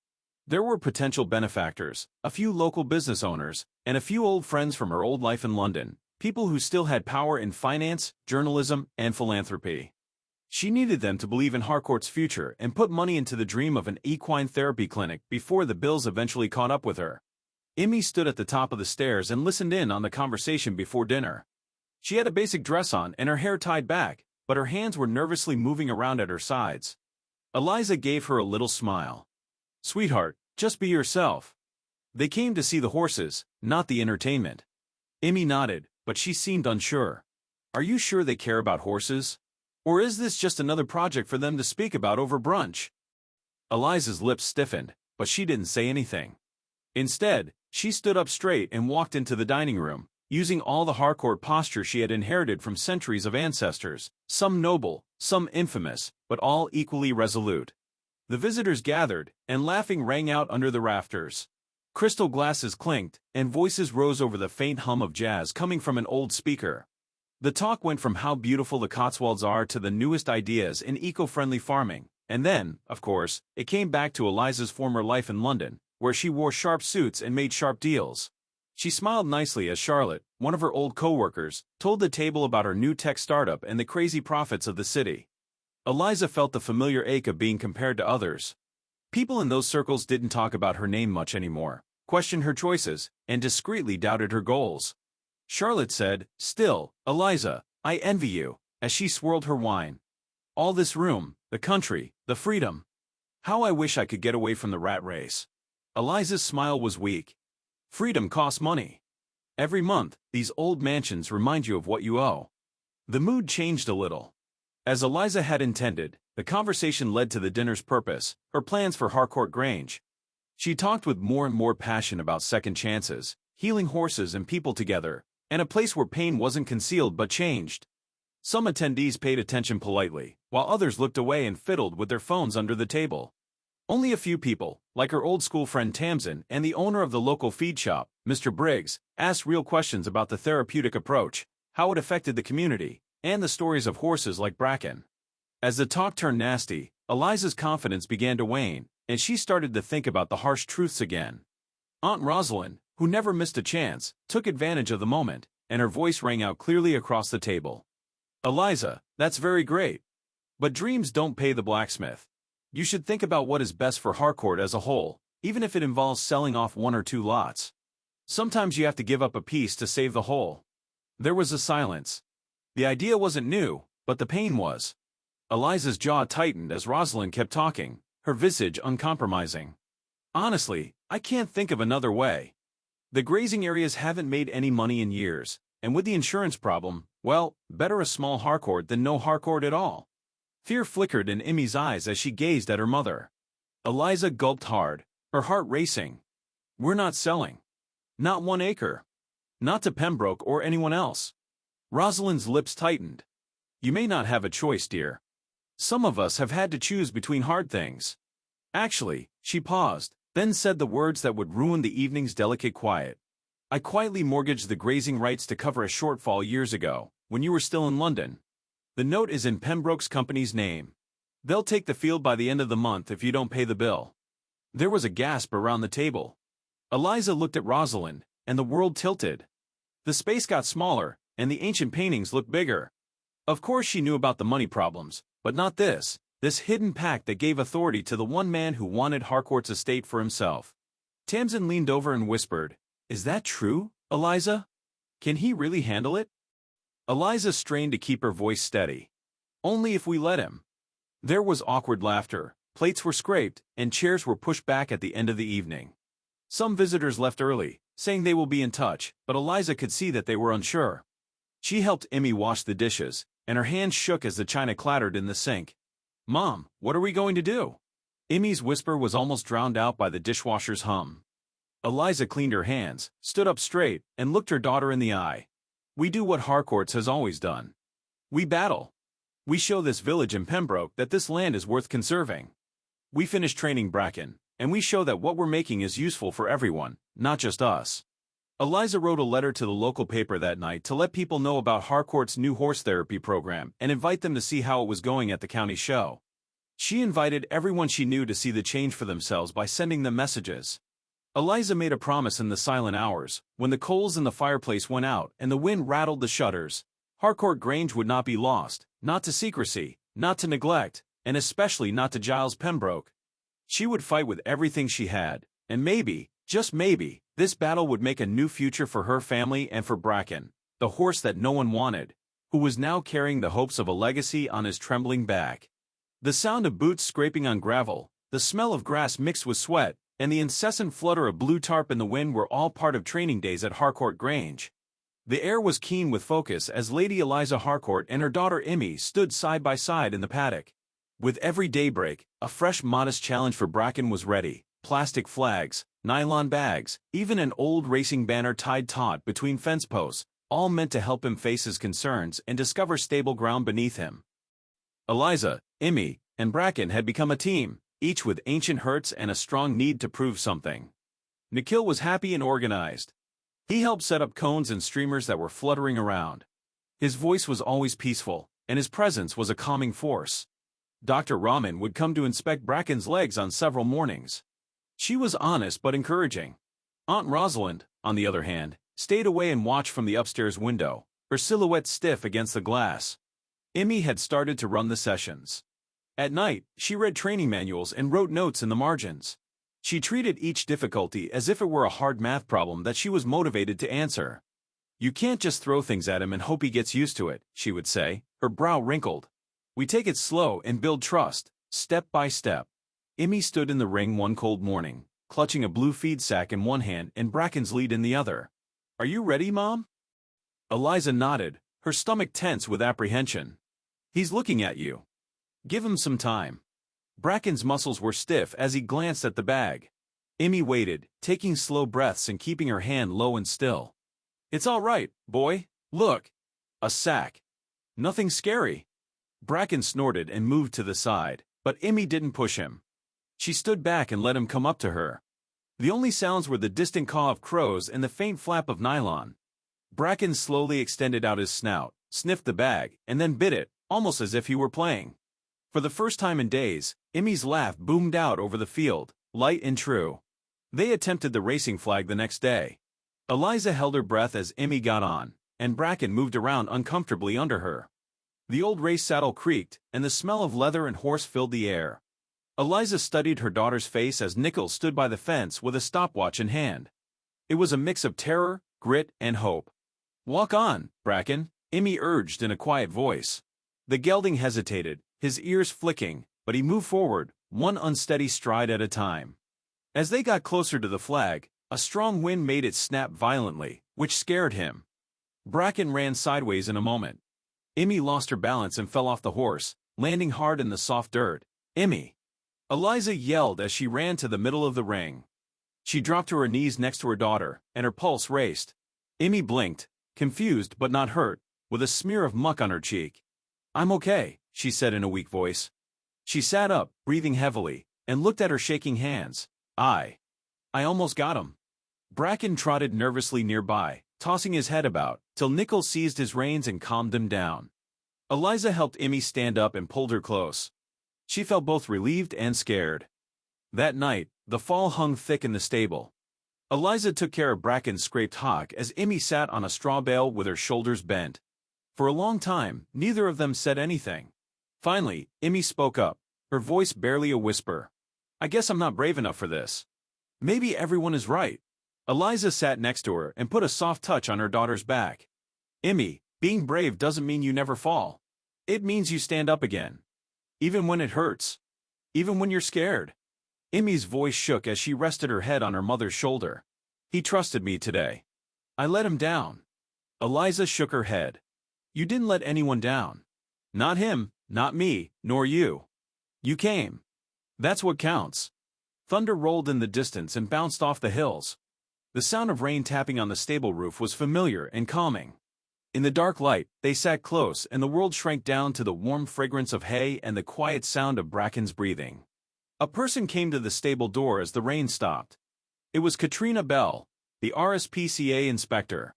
There were potential benefactors, a few local business owners, and a few old friends from her old life in London, People who still had power in finance, journalism, and philanthropy. She needed them to believe in Harcourt's future and put money into the dream of an equine therapy clinic before the bills eventually caught up with her. Emmy stood at the top of the stairs and listened in on the conversation before dinner. She had a basic dress on and her hair tied back, but her hands were nervously moving around at her sides. Eliza gave her a little smile. "Sweetheart, just be yourself. They came to see the horses, not the entertainment." Emmy nodded, but she seemed unsure. "Are you sure they care about horses? Or is this just another project for them to speak about over brunch?" Eliza's lips stiffened, but she didn't say anything. Instead, she stood up straight and walked into the dining room, using all the Harcourt posture she had inherited from centuries of ancestors, some noble, some infamous, but all equally resolute. The visitors gathered, and laughing rang out under the rafters. Crystal glasses clinked, and voices rose over the faint hum of jazz coming from an old speaker. The talk went from how beautiful the Cotswolds are to the newest ideas in eco-friendly farming, and then, of course, it came back to Eliza's former life in London, where she wore sharp suits and made sharp deals. She smiled nicely as Charlotte, one of her old co-workers, told the table about her new tech startup and the crazy profits of the city. Eliza felt the familiar ache of being compared to others. People in those circles didn't talk about her name much anymore, questioned her choices, and discreetly doubted her goals. Charlotte said, "Still, Eliza, I envy you," as she swirled her wine. "All this room, the country, the freedom. How I wish I could get away from the rat race." Eliza's smile was weak. "Freedom costs money. Every month, these old mansions remind you of what you owe." The mood changed a little. As Eliza had intended, the conversation led to the dinner's purpose, her plans for Harcourt Grange. She talked with more and more passion about second chances, healing horses and people together, and a place where pain wasn't concealed but changed. Some attendees paid attention politely, while others looked away and fiddled with their phones under the table. Only a few people, like her old school friend Tamsin and the owner of the local feed shop, Mr. Briggs, asked real questions about the therapeutic approach, how it affected the community, and the stories of horses like Bracken. As the talk turned nasty, Eliza's confidence began to wane, and she started to think about the harsh truths again. Aunt Rosalind, who never missed a chance, took advantage of the moment, and her voice rang out clearly across the table. "Eliza, that's very great. But dreams don't pay the blacksmith. You should think about what is best for Harcourt as a whole, even if it involves selling off one or two lots. Sometimes you have to give up a piece to save the whole." There was a silence. The idea wasn't new, but the pain was. Eliza's jaw tightened as Rosalind kept talking, her visage uncompromising. "Honestly, I can't think of another way. The grazing areas haven't made any money in years, and with the insurance problem, well, better a small Harcourt than no Harcourt at all." Fear flickered in Emmy's eyes as she gazed at her mother. Eliza gulped hard, her heart racing. "We're not selling. Not 1 acre. Not to Pembroke or anyone else." Rosalind's lips tightened. "You may not have a choice, dear. Some of us have had to choose between hard things." Actually, she paused, then said the words that would ruin the evening's delicate quiet. "I quietly mortgaged the grazing rights to cover a shortfall years ago, when you were still in London. The note is in Pembroke's company's name. They'll take the field by the end of the month if you don't pay the bill." There was a gasp around the table. Eliza looked at Rosalind, and the world tilted. The space got smaller, and the ancient paintings looked bigger. Of course she knew about the money problems, but not this hidden pact that gave authority to the one man who wanted Harcourt's estate for himself. Tamsin leaned over and whispered, "Is that true, Eliza? Can he really handle it?" Eliza strained to keep her voice steady. "Only if we let him." There was awkward laughter, plates were scraped, and chairs were pushed back at the end of the evening. Some visitors left early, saying they will be in touch, but Eliza could see that they were unsure. She helped Emmy wash the dishes, and her hands shook as the china clattered in the sink. "Mom, what are we going to do?" Emmy's whisper was almost drowned out by the dishwasher's hum. Eliza cleaned her hands, stood up straight, and looked her daughter in the eye. "We do what Harcourt's has always done. We battle. We show this village in Pembroke that this land is worth conserving. We finish training Bracken, and we show that what we're making is useful for everyone, not just us." Eliza wrote a letter to the local paper that night to let people know about Harcourt's new horse therapy program and invite them to see how it was going at the county show. She invited everyone she knew to see the change for themselves by sending them messages. Eliza made a promise in the silent hours, when the coals in the fireplace went out and the wind rattled the shutters. Harcourt Grange would not be lost, not to secrecy, not to neglect, and especially not to Giles Pembroke. She would fight with everything she had, and maybe, just maybe, this battle would make a new future for her family and for Bracken, the horse that no one wanted, who was now carrying the hopes of a legacy on his trembling back. The sound of boots scraping on gravel, the smell of grass mixed with sweat, and the incessant flutter of blue tarp in the wind were all part of training days at Harcourt Grange. The air was keen with focus as Lady Eliza Harcourt and her daughter Emmy stood side by side in the paddock. With every daybreak, a fresh modest challenge for Bracken was ready. Plastic flags, nylon bags, even an old racing banner tied taut between fence posts, all meant to help him face his concerns and discover stable ground beneath him. Eliza, Emmy, and Bracken had become a team, each with ancient hurts and a strong need to prove something. Nikhil was happy and organized. He helped set up cones and streamers that were fluttering around. His voice was always peaceful, and his presence was a calming force. Dr. Rahman would come to inspect Bracken's legs on several mornings. She was honest but encouraging. Aunt Rosalind, on the other hand, stayed away and watched from the upstairs window, her silhouette stiff against the glass. Emmy had started to run the sessions. At night, she read training manuals and wrote notes in the margins. She treated each difficulty as if it were a hard math problem that she was motivated to answer. "You can't just throw things at him and hope he gets used to it," she would say, her brow wrinkled. "We take it slow and build trust, step by step." Emmy stood in the ring one cold morning, clutching a blue feed sack in one hand and Bracken's lead in the other. "Are you ready, Mom?" Eliza nodded, her stomach tense with apprehension. "He's looking at you. Give him some time." Bracken's muscles were stiff as he glanced at the bag. Emmy waited, taking slow breaths and keeping her hand low and still. "It's all right, boy. Look. A sack. Nothing scary." Bracken snorted and moved to the side, but Emmy didn't push him. She stood back and let him come up to her. The only sounds were the distant caw of crows and the faint flap of nylon. Bracken slowly extended out his snout, sniffed the bag, and then bit it, almost as if he were playing. For the first time in days, Emmy's laugh boomed out over the field, light and true. They attempted the racing flag the next day. Eliza held her breath as Emmy got on, and Bracken moved around uncomfortably under her. The old race saddle creaked, and the smell of leather and horse filled the air. Eliza studied her daughter's face as Nichols stood by the fence with a stopwatch in hand. It was a mix of terror, grit, and hope. "Walk on, Bracken," Emmy urged in a quiet voice. The gelding hesitated, his ears flicking, but he moved forward, one unsteady stride at a time. As they got closer to the flag, a strong wind made it snap violently, which scared him. Bracken ran sideways in a moment. Emmy lost her balance and fell off the horse, landing hard in the soft dirt. "Emmy!" Eliza yelled as she ran to the middle of the ring. She dropped to her knees next to her daughter, and her pulse raced. Emmy blinked, confused but not hurt, with a smear of muck on her cheek. "I'm okay," she said in a weak voice. She sat up, breathing heavily, and looked at her shaking hands. I almost got him." Bracken trotted nervously nearby, tossing his head about, till Nichols seized his reins and calmed him down. Eliza helped Emmy stand up and pulled her close. She felt both relieved and scared. That night, the fall hung thick in the stable. Eliza took care of Bracken's scraped hock as Emmy sat on a straw bale with her shoulders bent. For a long time, neither of them said anything. Finally, Emmy spoke up, her voice barely a whisper. "I guess I'm not brave enough for this." "Maybe everyone is right." Eliza sat next to her and put a soft touch on her daughter's back. "Emmy, being brave doesn't mean you never fall. It means you stand up again. Even when it hurts. Even when you're scared." Emmy's voice shook as she rested her head on her mother's shoulder. "He trusted me today. I let him down." Eliza shook her head. "You didn't let anyone down. Not him, not me, nor you. You came. That's what counts." Thunder rolled in the distance and bounced off the hills. The sound of rain tapping on the stable roof was familiar and calming. In the dark light, they sat close and the world shrank down to the warm fragrance of hay and the quiet sound of Bracken's breathing. A person came to the stable door as the rain stopped. It was Katrina Bell, the RSPCA inspector.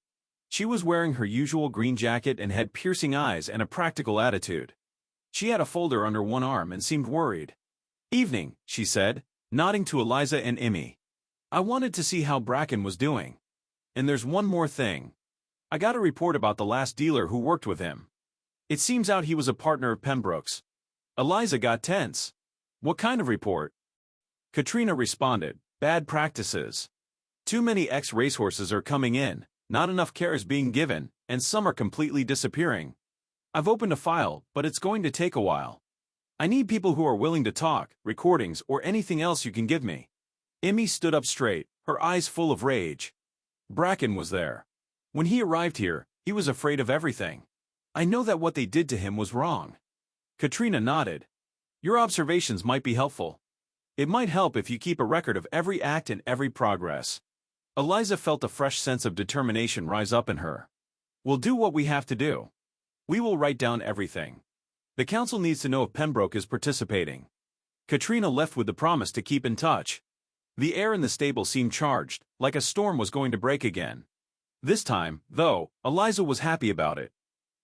She was wearing her usual green jacket and had piercing eyes and a practical attitude. She had a folder under one arm and seemed worried. "Evening," she said, nodding to Eliza and Emmy. I wanted to see how Bracken was doing. And there's one more thing. I got a report about the last dealer who worked with him. It seems out he was a partner of Pembroke's. Eliza got tense. What kind of report? Katrina responded, bad practices. Too many ex-racehorses are coming in, not enough care is being given, and some are completely disappearing. I've opened a file, but it's going to take a while. I need people who are willing to talk, recordings, or anything else you can give me. Emmy stood up straight, her eyes full of rage. Bracken was there. When he arrived here, he was afraid of everything. I know that what they did to him was wrong. Katrina nodded. Your observations might be helpful. It might help if you keep a record of every act and every progress. Eliza felt a fresh sense of determination rise up in her. We'll do what we have to do. We will write down everything. The council needs to know if Pembroke is participating. Katrina left with the promise to keep in touch. The air in the stable seemed charged, like a storm was going to break again. This time, though, Eliza was happy about it.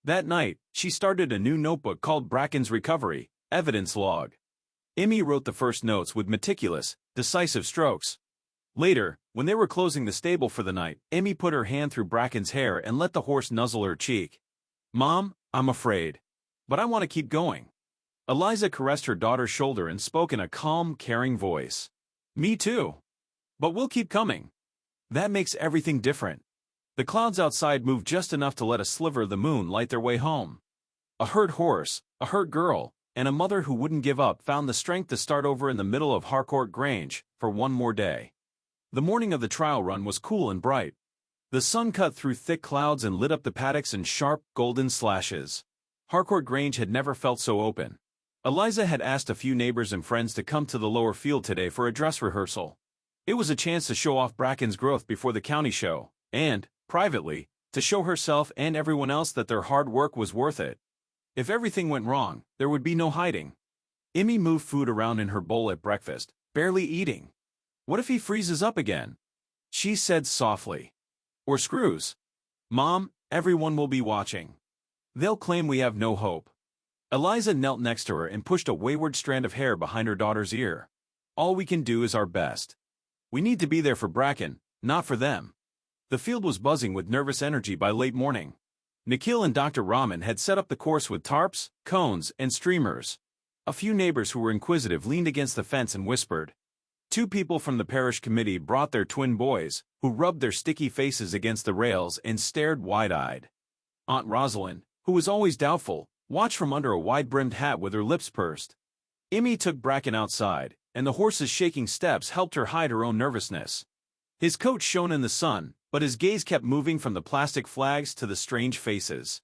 That night, she started a new notebook called Bracken's Recovery, Evidence Log. Emmy wrote the first notes with meticulous, decisive strokes. Later, when they were closing the stable for the night, Emmy put her hand through Bracken's hair and let the horse nuzzle her cheek. Mom, I'm afraid. But I want to keep going. Eliza caressed her daughter's shoulder and spoke in a calm, caring voice. Me too. But we'll keep coming. That makes everything different. The clouds outside moved just enough to let a sliver of the moon light their way home. A hurt horse, a hurt girl, and a mother who wouldn't give up found the strength to start over in the middle of Harcourt Grange for one more day. The morning of the trial run was cool and bright. The sun cut through thick clouds and lit up the paddocks in sharp, golden slashes. Harcourt Grange had never felt so open. Eliza had asked a few neighbors and friends to come to the lower field today for a dress rehearsal. It was a chance to show off Bracken's growth before the county show, and, privately, to show herself and everyone else that their hard work was worth it. If everything went wrong, there would be no hiding. Emmy moved food around in her bowl at breakfast, barely eating. What if he freezes up again? She said softly. Or screws. Mom, everyone will be watching. They'll claim we have no hope. Eliza knelt next to her and pushed a wayward strand of hair behind her daughter's ear. All we can do is our best. We need to be there for Bracken, not for them. The field was buzzing with nervous energy by late morning. Nikhil and Dr. Rahman had set up the course with tarps, cones, and streamers. A few neighbors who were inquisitive leaned against the fence and whispered. 2 people from the parish committee brought their twin boys, who rubbed their sticky faces against the rails and stared wide-eyed. Aunt Rosalind, who was always doubtful, watched from under a wide-brimmed hat with her lips pursed. Emmy took Bracken outside, and the horse's shaking steps helped her hide her own nervousness. His coat shone in the sun, but his gaze kept moving from the plastic flags to the strange faces.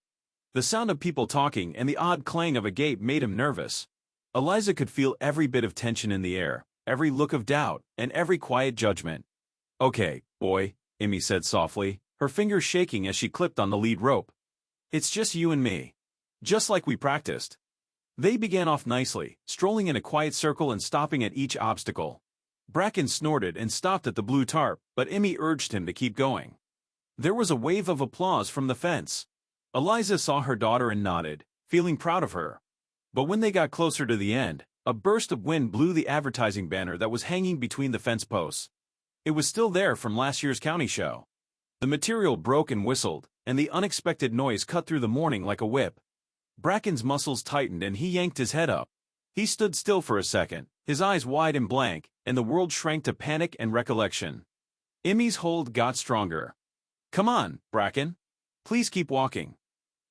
The sound of people talking and the odd clang of a gate made him nervous. Eliza could feel every bit of tension in the air, every look of doubt, and every quiet judgment. Okay, boy, Emmy said softly, her fingers shaking as she clipped on the lead rope. It's just you and me. Just like we practiced. They began off nicely, strolling in a quiet circle and stopping at each obstacle. Bracken snorted and stopped at the blue tarp, but Emmy urged him to keep going. There was a wave of applause from the fence. Eliza saw her daughter and nodded, feeling proud of her. But when they got closer to the end, a burst of wind blew the advertising banner that was hanging between the fence posts. It was still there from last year's county show. The material broke and whistled, and the unexpected noise cut through the morning like a whip. Bracken's muscles tightened and he yanked his head up. He stood still for a second, his eyes wide and blank, and the world shrank to panic and recollection. Emmy's hold got stronger. Come on, Bracken. Please keep walking.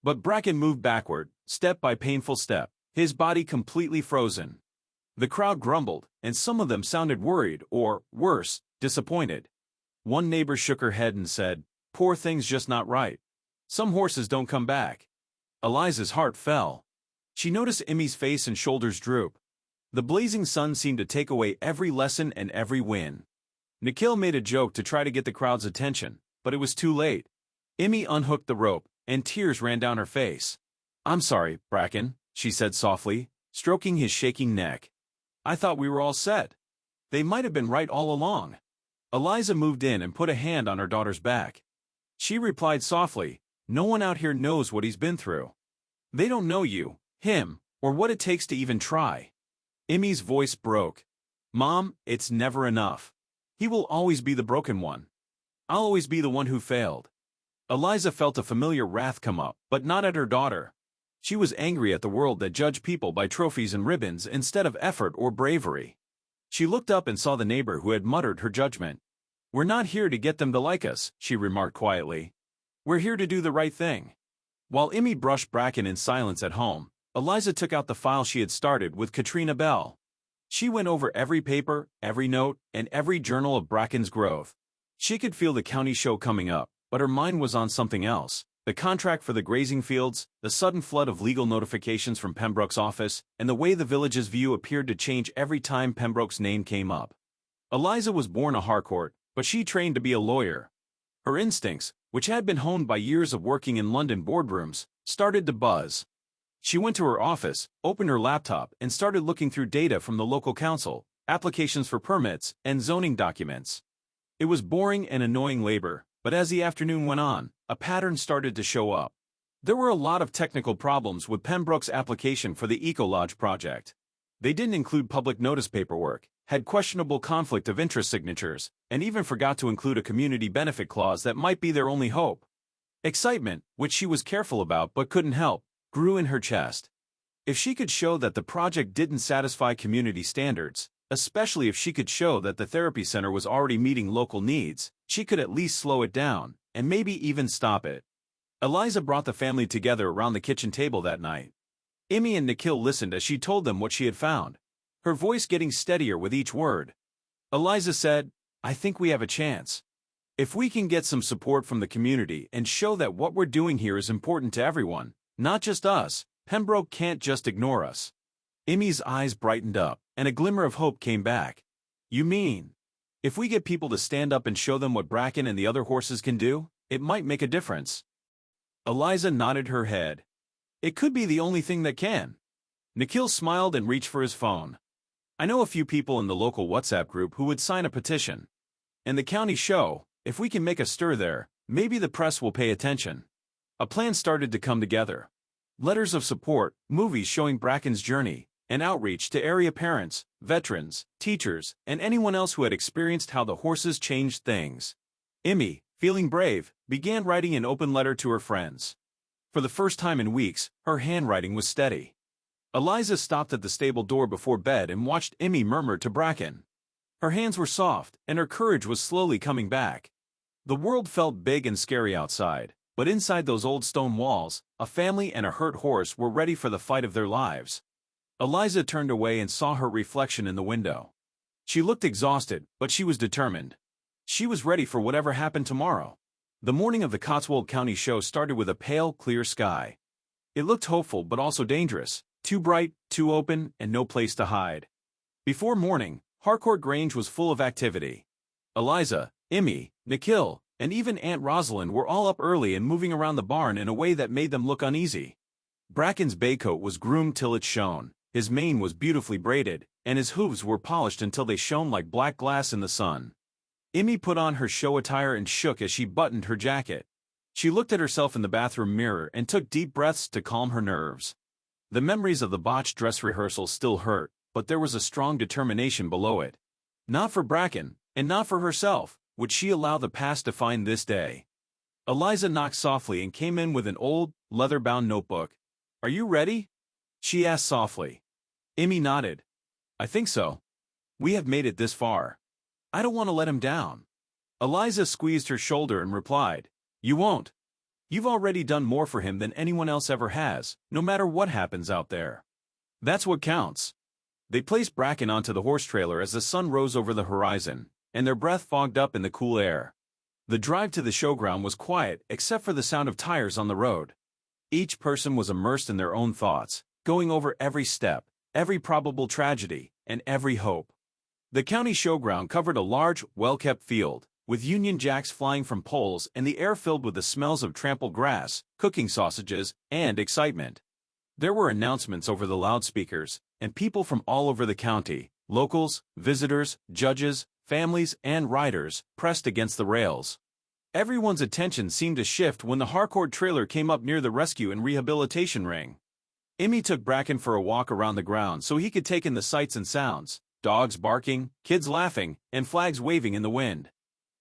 But Bracken moved backward, step by painful step, his body completely frozen. The crowd grumbled, and some of them sounded worried or, worse, disappointed. One neighbor shook her head and said, "Poor thing's just not right. Some horses don't come back." Eliza's heart fell. She noticed Emmy's face and shoulders droop. The blazing sun seemed to take away every lesson and every win. Nikhil made a joke to try to get the crowd's attention, but it was too late. Emmy unhooked the rope, and tears ran down her face. "I'm sorry, Bracken," she said softly, stroking his shaking neck. "I thought we were all set. They might have been right all along." Eliza moved in and put a hand on her daughter's back. She replied softly, "No one out here knows what he's been through. They don't know you, him, or what it takes to even try." Emmy's voice broke. "Mom, it's never enough. He will always be the broken one. I'll always be the one who failed. Eliza felt a familiar wrath come up, but not at her daughter. She was angry at the world that judged people by trophies and ribbons instead of effort or bravery. She looked up and saw the neighbor who had muttered her judgment. "We're not here to get them to like us," she remarked quietly. "We're here to do the right thing." While Emmy brushed Bracken in silence at home, Eliza took out the file she had started with Katrina Bell. She went over every paper, every note, and every journal of Bracken's growth. She could feel the county show coming up, but her mind was on something else: the contract for the grazing fields, the sudden flood of legal notifications from Pembroke's office, and the way the village's view appeared to change every time Pembroke's name came up. Eliza was born a Harcourt, but she trained to be a lawyer. Her instincts, which had been honed by years of working in London boardrooms, started to buzz. She went to her office, opened her laptop, and started looking through data from the local council, applications for permits, and zoning documents. It was boring and annoying labor, but as the afternoon went on, a pattern started to show up. There were a lot of technical problems with Pembroke's application for the Eco-Lodge project. They didn't include public notice paperwork, had questionable conflict of interest signatures, and even forgot to include a community benefit clause that might be their only hope. Excitement, which she was careful about but couldn't help, grew in her chest. If she could show that the project didn't satisfy community standards, especially if she could show that the therapy center was already meeting local needs, she could at least slow it down, and maybe even stop it. Eliza brought the family together around the kitchen table that night. Emmy and Nikhil listened as she told them what she had found, her voice getting steadier with each word. Eliza said, "I think we have a chance. If we can get some support from the community and show that what we're doing here is important to everyone, not just us, Pembroke can't just ignore us." Emmy's eyes brightened up, and a glimmer of hope came back. "You mean, if we get people to stand up and show them what Bracken and the other horses can do, it might make a difference?" Eliza nodded her head. "It could be the only thing that can." Nikhil smiled and reached for his phone. "I know a few people in the local WhatsApp group who would sign a petition. And the county show, if we can make a stir there, maybe the press will pay attention." A plan started to come together. Letters of support, movies showing Bracken's journey, and outreach to area parents, veterans, teachers, and anyone else who had experienced how the horses changed things. Emmy, feeling brave, began writing an open letter to her friends. For the first time in weeks, her handwriting was steady. Eliza stopped at the stable door before bed and watched Emmy murmur to Bracken. Her hands were soft, and her courage was slowly coming back. The world felt big and scary outside, but inside those old stone walls, a family and a hurt horse were ready for the fight of their lives. Eliza turned away and saw her reflection in the window. She looked exhausted, but she was determined. She was ready for whatever happened tomorrow. The morning of the Cotswold County show started with a pale, clear sky. It looked hopeful but also dangerous, too bright, too open, and no place to hide. Before morning, Harcourt Grange was full of activity. Eliza, Emmy, Nikhil, and even Aunt Rosalind were all up early and moving around the barn in a way that made them look uneasy. Bracken's bay coat was groomed till it shone, his mane was beautifully braided, and his hooves were polished until they shone like black glass in the sun. Emmy put on her show attire and shook as she buttoned her jacket. She looked at herself in the bathroom mirror and took deep breaths to calm her nerves. The memories of the botched dress rehearsal still hurt, but there was a strong determination below it. Not for Bracken, and not for herself, would she allow the past to define this day. Eliza knocked softly and came in with an old, leather-bound notebook. "Are you ready?" she asked softly. Emmy nodded. "I think so. We have made it this far. I don't want to let him down." Eliza squeezed her shoulder and replied, "You won't. You've already done more for him than anyone else ever has, no matter what happens out there. That's what counts." They placed Bracken onto the horse trailer as the sun rose over the horizon, and their breath fogged up in the cool air. The drive to the showground was quiet except for the sound of tires on the road. Each person was immersed in their own thoughts, going over every step, every probable tragedy, and every hope. The county showground covered a large, well-kept field, with Union Jacks flying from poles and the air filled with the smells of trampled grass, cooking sausages, and excitement. There were announcements over the loudspeakers, and people from all over the county, locals, visitors, judges, families, and riders, pressed against the rails. Everyone's attention seemed to shift when the Harcourt trailer came up near the rescue and rehabilitation ring. Emmy took Bracken for a walk around the grounds so he could take in the sights and sounds. dogs barking, kids laughing, and flags waving in the wind.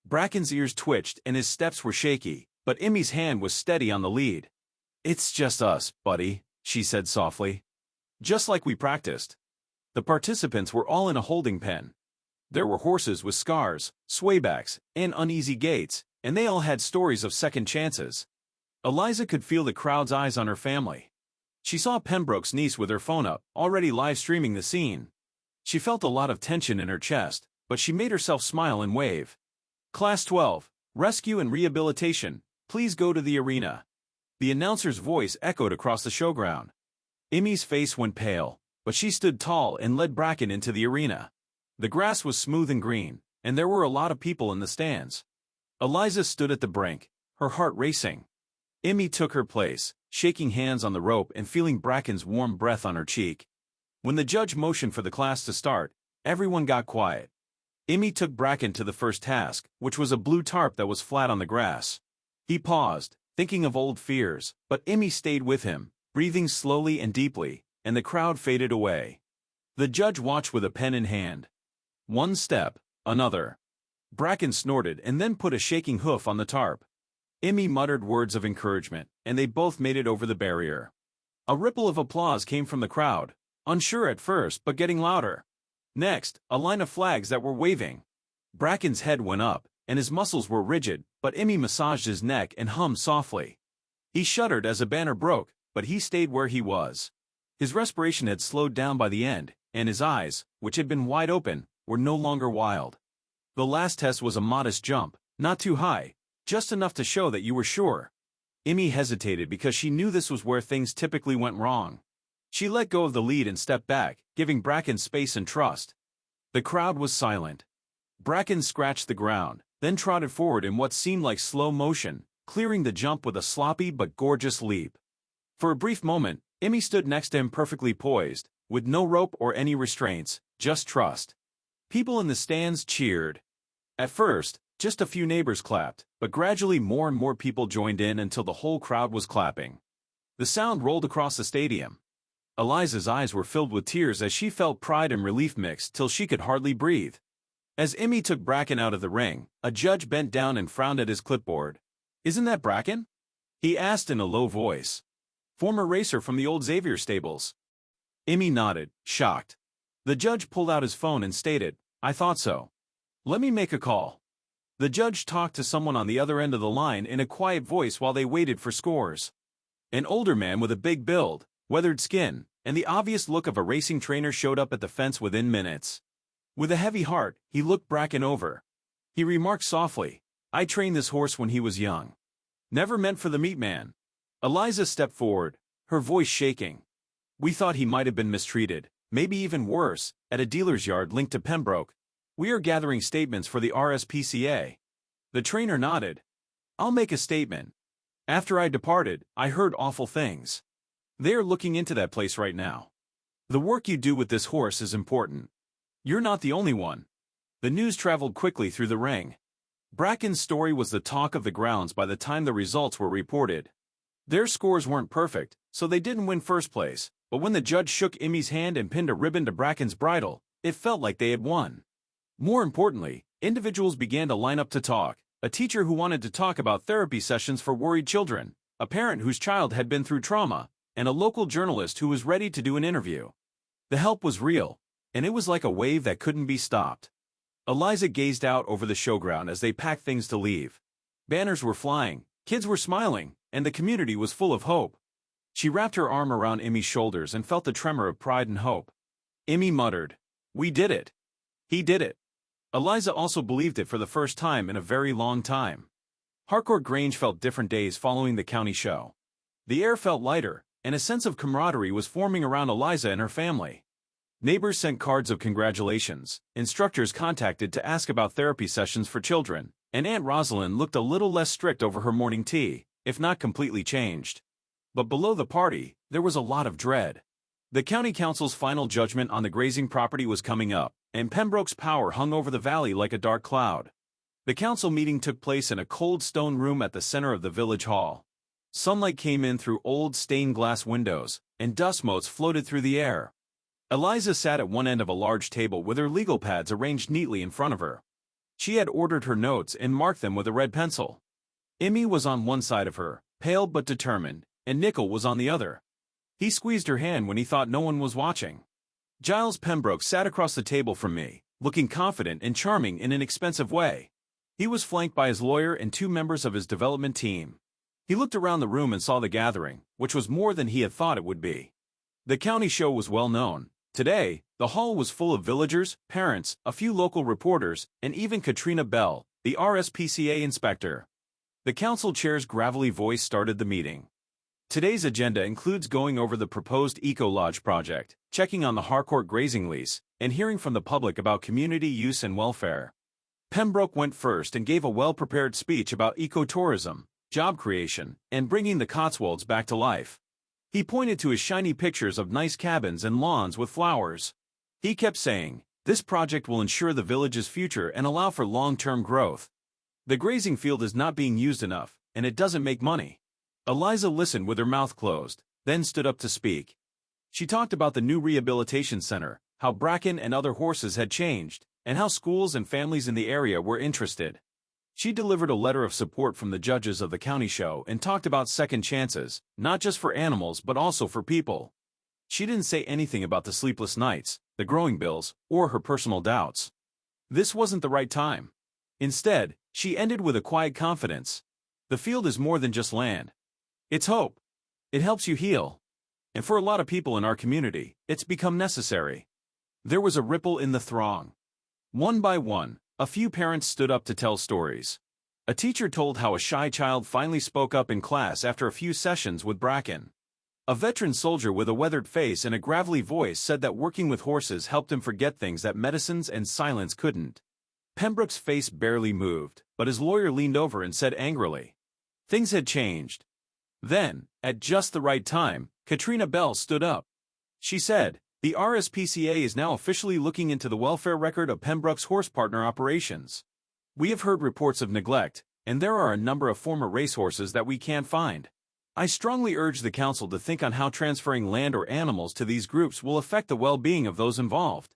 Bracken's ears twitched and his steps were shaky, but Emmy's hand was steady on the lead. "It's just us, buddy," she said softly. "Just like we practiced." The participants were all in a holding pen. There were horses with scars, swaybacks, and uneasy gaits, and they all had stories of second chances. Eliza could feel the crowd's eyes on her family. She saw Pembroke's niece with her phone up, already live-streaming the scene. She felt a lot of tension in her chest, but she made herself smile and wave. "Class 12, Rescue and Rehabilitation, please go to the arena." The announcer's voice echoed across the showground. Emmy's face went pale, but she stood tall and led Bracken into the arena. The grass was smooth and green, and there were a lot of people in the stands. Eliza stood at the brink, her heart racing. Emmy took her place, shaking hands on the rope and feeling Bracken's warm breath on her cheek. When the judge motioned for the class to start, everyone got quiet. Emmy took Bracken to the first task, which was a blue tarp that was flat on the grass. He paused, thinking of old fears, but Emmy stayed with him, breathing slowly and deeply, and the crowd faded away. The judge watched with a pen in hand. One step, another. Bracken snorted and then put a shaking hoof on the tarp. Emmy muttered words of encouragement, and they both made it over the barrier. A ripple of applause came from the crowd, unsure at first but getting louder. Next, a line of flags that were waving. Bracken's head went up, and his muscles were rigid, but Emmy massaged his neck and hummed softly. He shuddered as a banner broke, but he stayed where he was. His respiration had slowed down by the end, and his eyes, which had been wide open, were no longer wild. The last test was a modest jump, not too high, just enough to show that you were sure. Emmy hesitated because she knew this was where things typically went wrong. She let go of the lead and stepped back, giving Bracken space and trust. The crowd was silent. Bracken scratched the ground, then trotted forward in what seemed like slow motion, clearing the jump with a sloppy but gorgeous leap. For a brief moment, Emmy stood next to him perfectly poised, with no rope or any restraints, just trust. People in the stands cheered. At first, just a few neighbors clapped, but gradually more and more people joined in until the whole crowd was clapping. The sound rolled across the stadium. Eliza's eyes were filled with tears as she felt pride and relief mixed till she could hardly breathe. As Emmy took Bracken out of the ring, a judge bent down and frowned at his clipboard. "Isn't that Bracken?" he asked in a low voice. "Former racer from the old Xavier stables." Emmy nodded, shocked. The judge pulled out his phone and stated, "I thought so. Let me make a call." The judge talked to someone on the other end of the line in a quiet voice while they waited for scores. An older man with a big build, weathered skin, and the obvious look of a racing trainer showed up at the fence within minutes. With a heavy heart, he looked Bracken over. He remarked softly, "I trained this horse when he was young. Never meant for the meat man." Eliza stepped forward, her voice shaking. "We thought he might have been mistreated, maybe even worse, at a dealer's yard linked to Pembroke. We are gathering statements for the RSPCA." The trainer nodded. "I'll make a statement. After I departed, I heard awful things. They are looking into that place right now. The work you do with this horse is important. You're not the only one." The news traveled quickly through the ring. Bracken's story was the talk of the grounds by the time the results were reported. Their scores weren't perfect, so they didn't win first place, but when the judge shook Emmy's hand and pinned a ribbon to Bracken's bridle, it felt like they had won. More importantly, individuals began to line up to talk. A teacher who wanted to talk about therapy sessions for worried children, a parent whose child had been through trauma, and a local journalist who was ready to do an interview. The help was real, and it was like a wave that couldn't be stopped. Eliza gazed out over the showground as they packed things to leave. Banners were flying, kids were smiling, and the community was full of hope. She wrapped her arm around Emmy's shoulders and felt the tremor of pride and hope. Emmy muttered, "We did it. He did it." Eliza also believed it for the first time in a very long time. Harcourt Grange felt different days following the county show. The air felt lighter, and a sense of camaraderie was forming around Eliza and her family. Neighbors sent cards of congratulations, instructors contacted to ask about therapy sessions for children, and Aunt Rosalind looked a little less strict over her morning tea, if not completely changed. But below the party, there was a lot of dread. The county council's final judgment on the grazing property was coming up, and Pembroke's power hung over the valley like a dark cloud. The council meeting took place in a cold stone room at the center of the village hall. Sunlight came in through old stained glass windows, and dust motes floated through the air. Eliza sat at one end of a large table with her legal pads arranged neatly in front of her. She had ordered her notes and marked them with a red pencil. Emmy was on one side of her, pale but determined, and Nickel was on the other. He squeezed her hand when he thought no one was watching. Giles Pembroke sat across the table from me, looking confident and charming in an expensive way. He was flanked by his lawyer and two members of his development team. He looked around the room and saw the gathering, which was more than he had thought it would be. The county show was well known. Today, the hall was full of villagers, parents, a few local reporters, and even Katrina Bell, the RSPCA inspector. The council chair's gravelly voice started the meeting. Today's agenda includes going over the proposed Eco-Lodge project, checking on the Harcourt grazing lease, and hearing from the public about community use and welfare. Pembroke went first and gave a well-prepared speech about ecotourism, job creation, and bringing the Cotswolds back to life. He pointed to his shiny pictures of nice cabins and lawns with flowers. He kept saying, "This project will ensure the village's future and allow for long-term growth. The grazing field is not being used enough, and it doesn't make money." Eliza listened with her mouth closed, then stood up to speak. She talked about the new rehabilitation center, how Bracken and other horses had changed, and how schools and families in the area were interested. She delivered a letter of support from the judges of the county show and talked about second chances, not just for animals but also for people. She didn't say anything about the sleepless nights, the growing bills, or her personal doubts. This wasn't the right time. Instead, she ended with a quiet confidence. The field is more than just land. It's hope. It helps you heal. And for a lot of people in our community, it's become necessary. There was a ripple in the throng. One by one, a few parents stood up to tell stories. A teacher told how a shy child finally spoke up in class after a few sessions with Bracken. A veteran soldier with a weathered face and a gravelly voice said that working with horses helped him forget things that medicines and silence couldn't. Pembroke's face barely moved, but his lawyer leaned over and said angrily, "Things had changed." Then, at just the right time, Katrina Bell stood up. She said, "The RSPCA is now officially looking into the welfare record of Pembroke's horse partner operations. We have heard reports of neglect, and there are a number of former racehorses that we can't find. I strongly urge the council to think on how transferring land or animals to these groups will affect the well-being of those involved."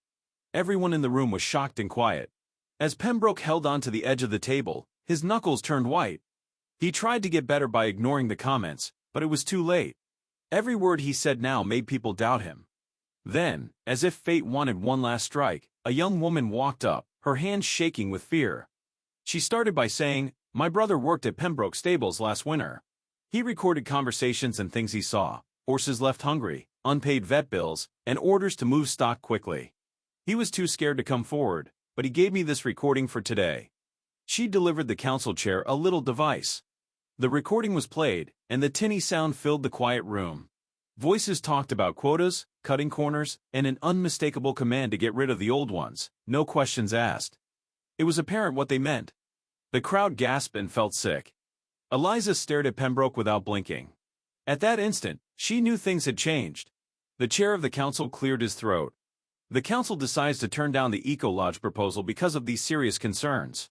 Everyone in the room was shocked and quiet. As Pembroke held on to the edge of the table, his knuckles turned white. He tried to get better by ignoring the comments, but it was too late. Every word he said now made people doubt him. Then, as if fate wanted one last strike, a young woman walked up, her hands shaking with fear. She started by saying, "My brother worked at Pembroke Stables last winter. He recorded conversations and things he saw, horses left hungry, unpaid vet bills, and orders to move stock quickly. He was too scared to come forward, but he gave me this recording for today." She delivered the council chair a little device. The recording was played, and the tinny sound filled the quiet room. Voices talked about quotas, cutting corners, and an unmistakable command to get rid of the old ones, no questions asked. It was apparent what they meant. The crowd gasped and felt sick. Eliza stared at Pembroke without blinking. At that instant, she knew things had changed. The chair of the council cleared his throat. The council decides to turn down the Eco-Lodge proposal because of these serious concerns.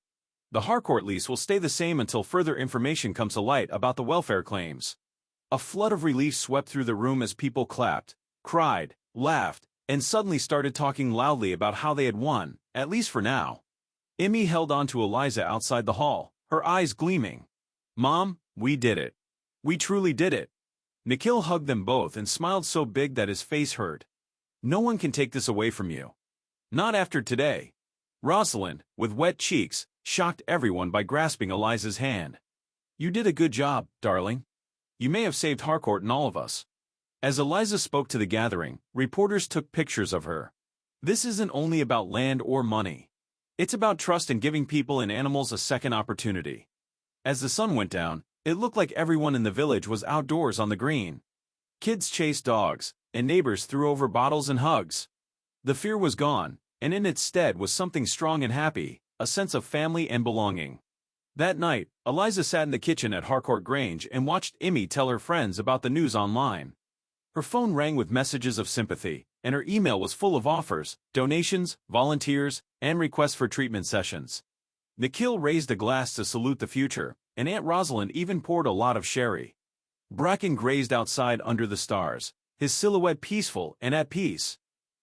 The Harcourt lease will stay the same until further information comes to light about the welfare claims. A flood of relief swept through the room as people clapped, cried, laughed, and suddenly started talking loudly about how they had won, at least for now. Emmy held on to Eliza outside the hall, her eyes gleaming. "Mom, we did it. We truly did it." Nikhil hugged them both and smiled so big that his face hurt. "No one can take this away from you. Not after today." Rosalind, with wet cheeks, shocked everyone by grasping Eliza's hand. "You did a good job, darling. You may have saved Harcourt and all of us." As Eliza spoke to the gathering, reporters took pictures of her. This isn't only about land or money. It's about trust and giving people and animals a second opportunity. As the sun went down, it looked like everyone in the village was outdoors on the green. Kids chased dogs, and neighbors threw over bottles and hugs. The fear was gone, and in its stead was something strong and happy, a sense of family and belonging. That night, Eliza sat in the kitchen at Harcourt Grange and watched Emmy tell her friends about the news online. Her phone rang with messages of sympathy, and her email was full of offers, donations, volunteers, and requests for treatment sessions. Nikhil raised a glass to salute the future, and Aunt Rosalind even poured a lot of sherry. Bracken grazed outside under the stars, his silhouette peaceful and at peace.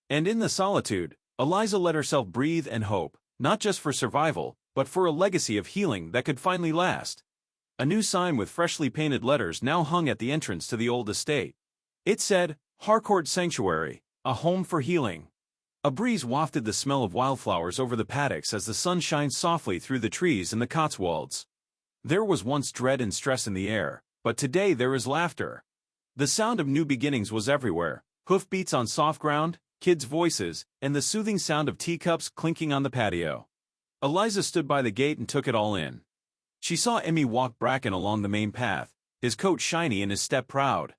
And in the solitude, Eliza let herself breathe and hope, not just for survival, but for a legacy of healing that could finally last. A new sign with freshly painted letters now hung at the entrance to the old estate. It said, Harcourt Sanctuary, a home for healing. A breeze wafted the smell of wildflowers over the paddocks as the sun shined softly through the trees in the Cotswolds. There was once dread and stress in the air, but today there is laughter. The sound of new beginnings was everywhere, hoofbeats on soft ground, kids' voices, and the soothing sound of teacups clinking on the patio. Eliza stood by the gate and took it all in. She saw Emmy walk Bracken along the main path, his coat shiny and his step proud.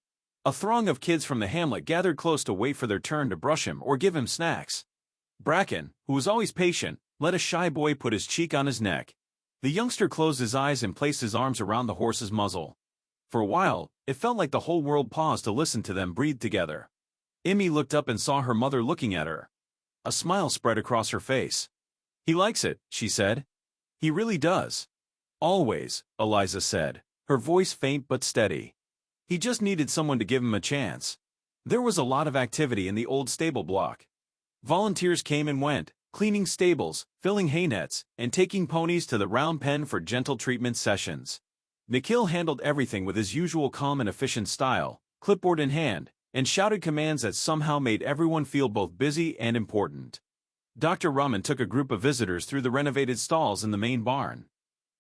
A throng of kids from the hamlet gathered close to wait for their turn to brush him or give him snacks. Bracken, who was always patient, let a shy boy put his cheek on his neck. The youngster closed his eyes and placed his arms around the horse's muzzle. For a while, it felt like the whole world paused to listen to them breathe together. Emmy looked up and saw her mother looking at her. A smile spread across her face. "He likes it," she said. "He really does." "Always," Eliza said, her voice faint but steady. "He just needed someone to give him a chance." There was a lot of activity in the old stable block. Volunteers came and went, cleaning stables, filling hay nets, and taking ponies to the round pen for gentle treatment sessions. Nikhil handled everything with his usual calm and efficient style, clipboard in hand, and shouted commands that somehow made everyone feel both busy and important. Dr. Rahman took a group of visitors through the renovated stalls in the main barn.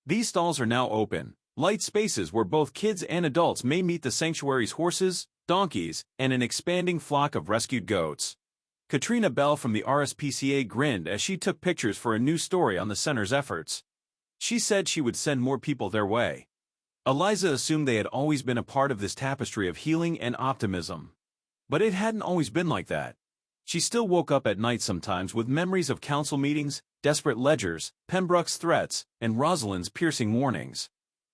These stalls are now open, light spaces where both kids and adults may meet the sanctuary's horses, donkeys, and an expanding flock of rescued goats. Katrina Bell from the RSPCA grinned as she took pictures for a new story on the center's efforts. She said she would send more people their way. Eliza assumed they had always been a part of this tapestry of healing and optimism. But it hadn't always been like that. She still woke up at night sometimes with memories of council meetings, desperate ledgers, Pembroke's threats, and Rosalind's piercing warnings.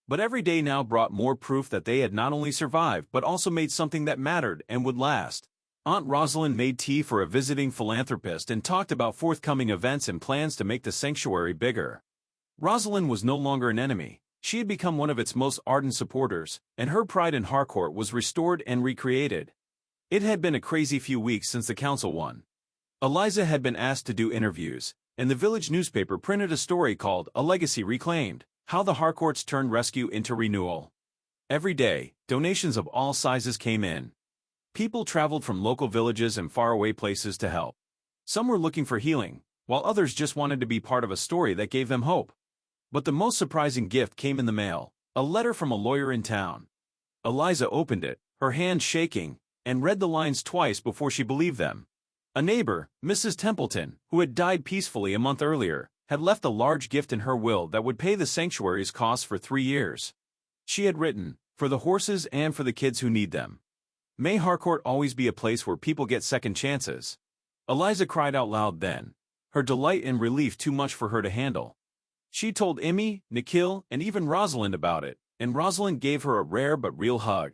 But every day now brought more proof that they had not only survived but also made something that mattered and would last. Aunt Rosalind made tea for a visiting philanthropist and talked about forthcoming events and plans to make the sanctuary bigger. Rosalind was no longer an enemy. She had become one of its most ardent supporters, and her pride in Harcourt was restored and recreated. It had been a crazy few weeks since the council won. Eliza had been asked to do interviews, and the village newspaper printed a story called A Legacy Reclaimed, How the Harcourts Turned Rescue into Renewal. Every day, donations of all sizes came in. People traveled from local villages and faraway places to help. Some were looking for healing, while others just wanted to be part of a story that gave them hope. But the most surprising gift came in the mail, a letter from a lawyer in town. Eliza opened it, her hand shaking, and read the lines twice before she believed them. A neighbor, Mrs. Templeton, who had died peacefully a month earlier, had left a large gift in her will that would pay the sanctuary's costs for 3 years. She had written, "For the horses and for the kids who need them. May Harcourt always be a place where people get second chances." Eliza cried out loud then, her delight and relief too much for her to handle. She told Emmy, Nikhil, and even Rosalind about it, and Rosalind gave her a rare but real hug.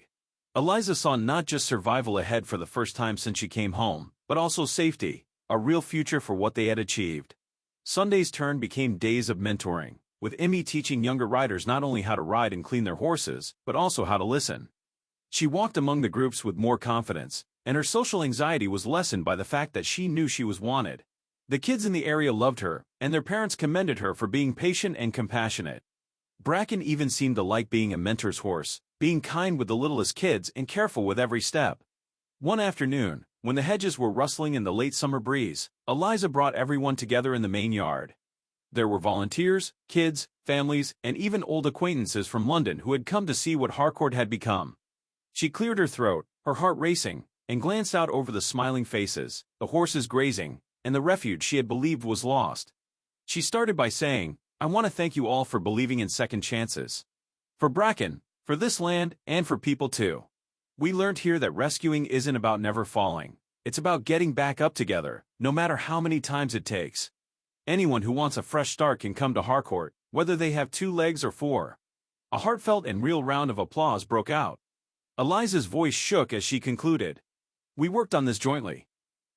Eliza saw not just survival ahead for the first time since she came home, but also safety, a real future for what they had achieved. Sunday's turn became days of mentoring, with Emmy teaching younger riders not only how to ride and clean their horses, but also how to listen. She walked among the groups with more confidence, and her social anxiety was lessened by the fact that she knew she was wanted. The kids in the area loved her, and their parents commended her for being patient and compassionate. Bracken even seemed to like being a mentor's horse, being kind with the littlest kids and careful with every step. One afternoon, when the hedges were rustling in the late summer breeze, Eliza brought everyone together in the main yard. There were volunteers, kids, families, and even old acquaintances from London who had come to see what Harcourt had become. She cleared her throat, her heart racing, and glanced out over the smiling faces, the horses grazing, and the refuge she had believed was lost. She started by saying, "I want to thank you all for believing in second chances. For Bracken, for this land, and for people too. We learned here that rescuing isn't about never falling. It's about getting back up together, no matter how many times it takes. Anyone who wants a fresh start can come to Harcourt, whether they have 2 legs or 4. A heartfelt and real round of applause broke out. Eliza's voice shook as she concluded. "We worked on this jointly.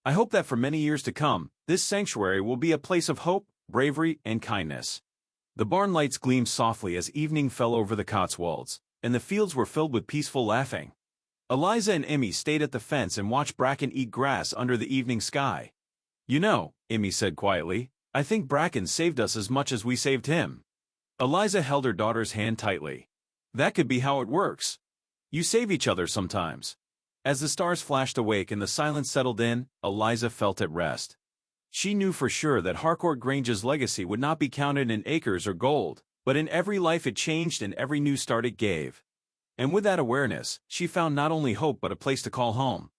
I hope that for many years to come, this sanctuary will be a place of hope, bravery, and kindness." The barn lights gleamed softly as evening fell over the Cotswolds, and the fields were filled with peaceful laughing. Eliza and Emmy stayed at the fence and watched Bracken eat grass under the evening sky. You know, Emmy said quietly, I think Bracken saved us as much as we saved him. Eliza held her daughter's hand tightly. That could be how it works. You save each other sometimes. As the stars flashed awake and the silence settled in, Eliza felt at rest. She knew for sure that Harcourt Grange's legacy would not be counted in acres or gold, but in every life it changed and every new start it gave. And with that awareness, she found not only hope but a place to call home.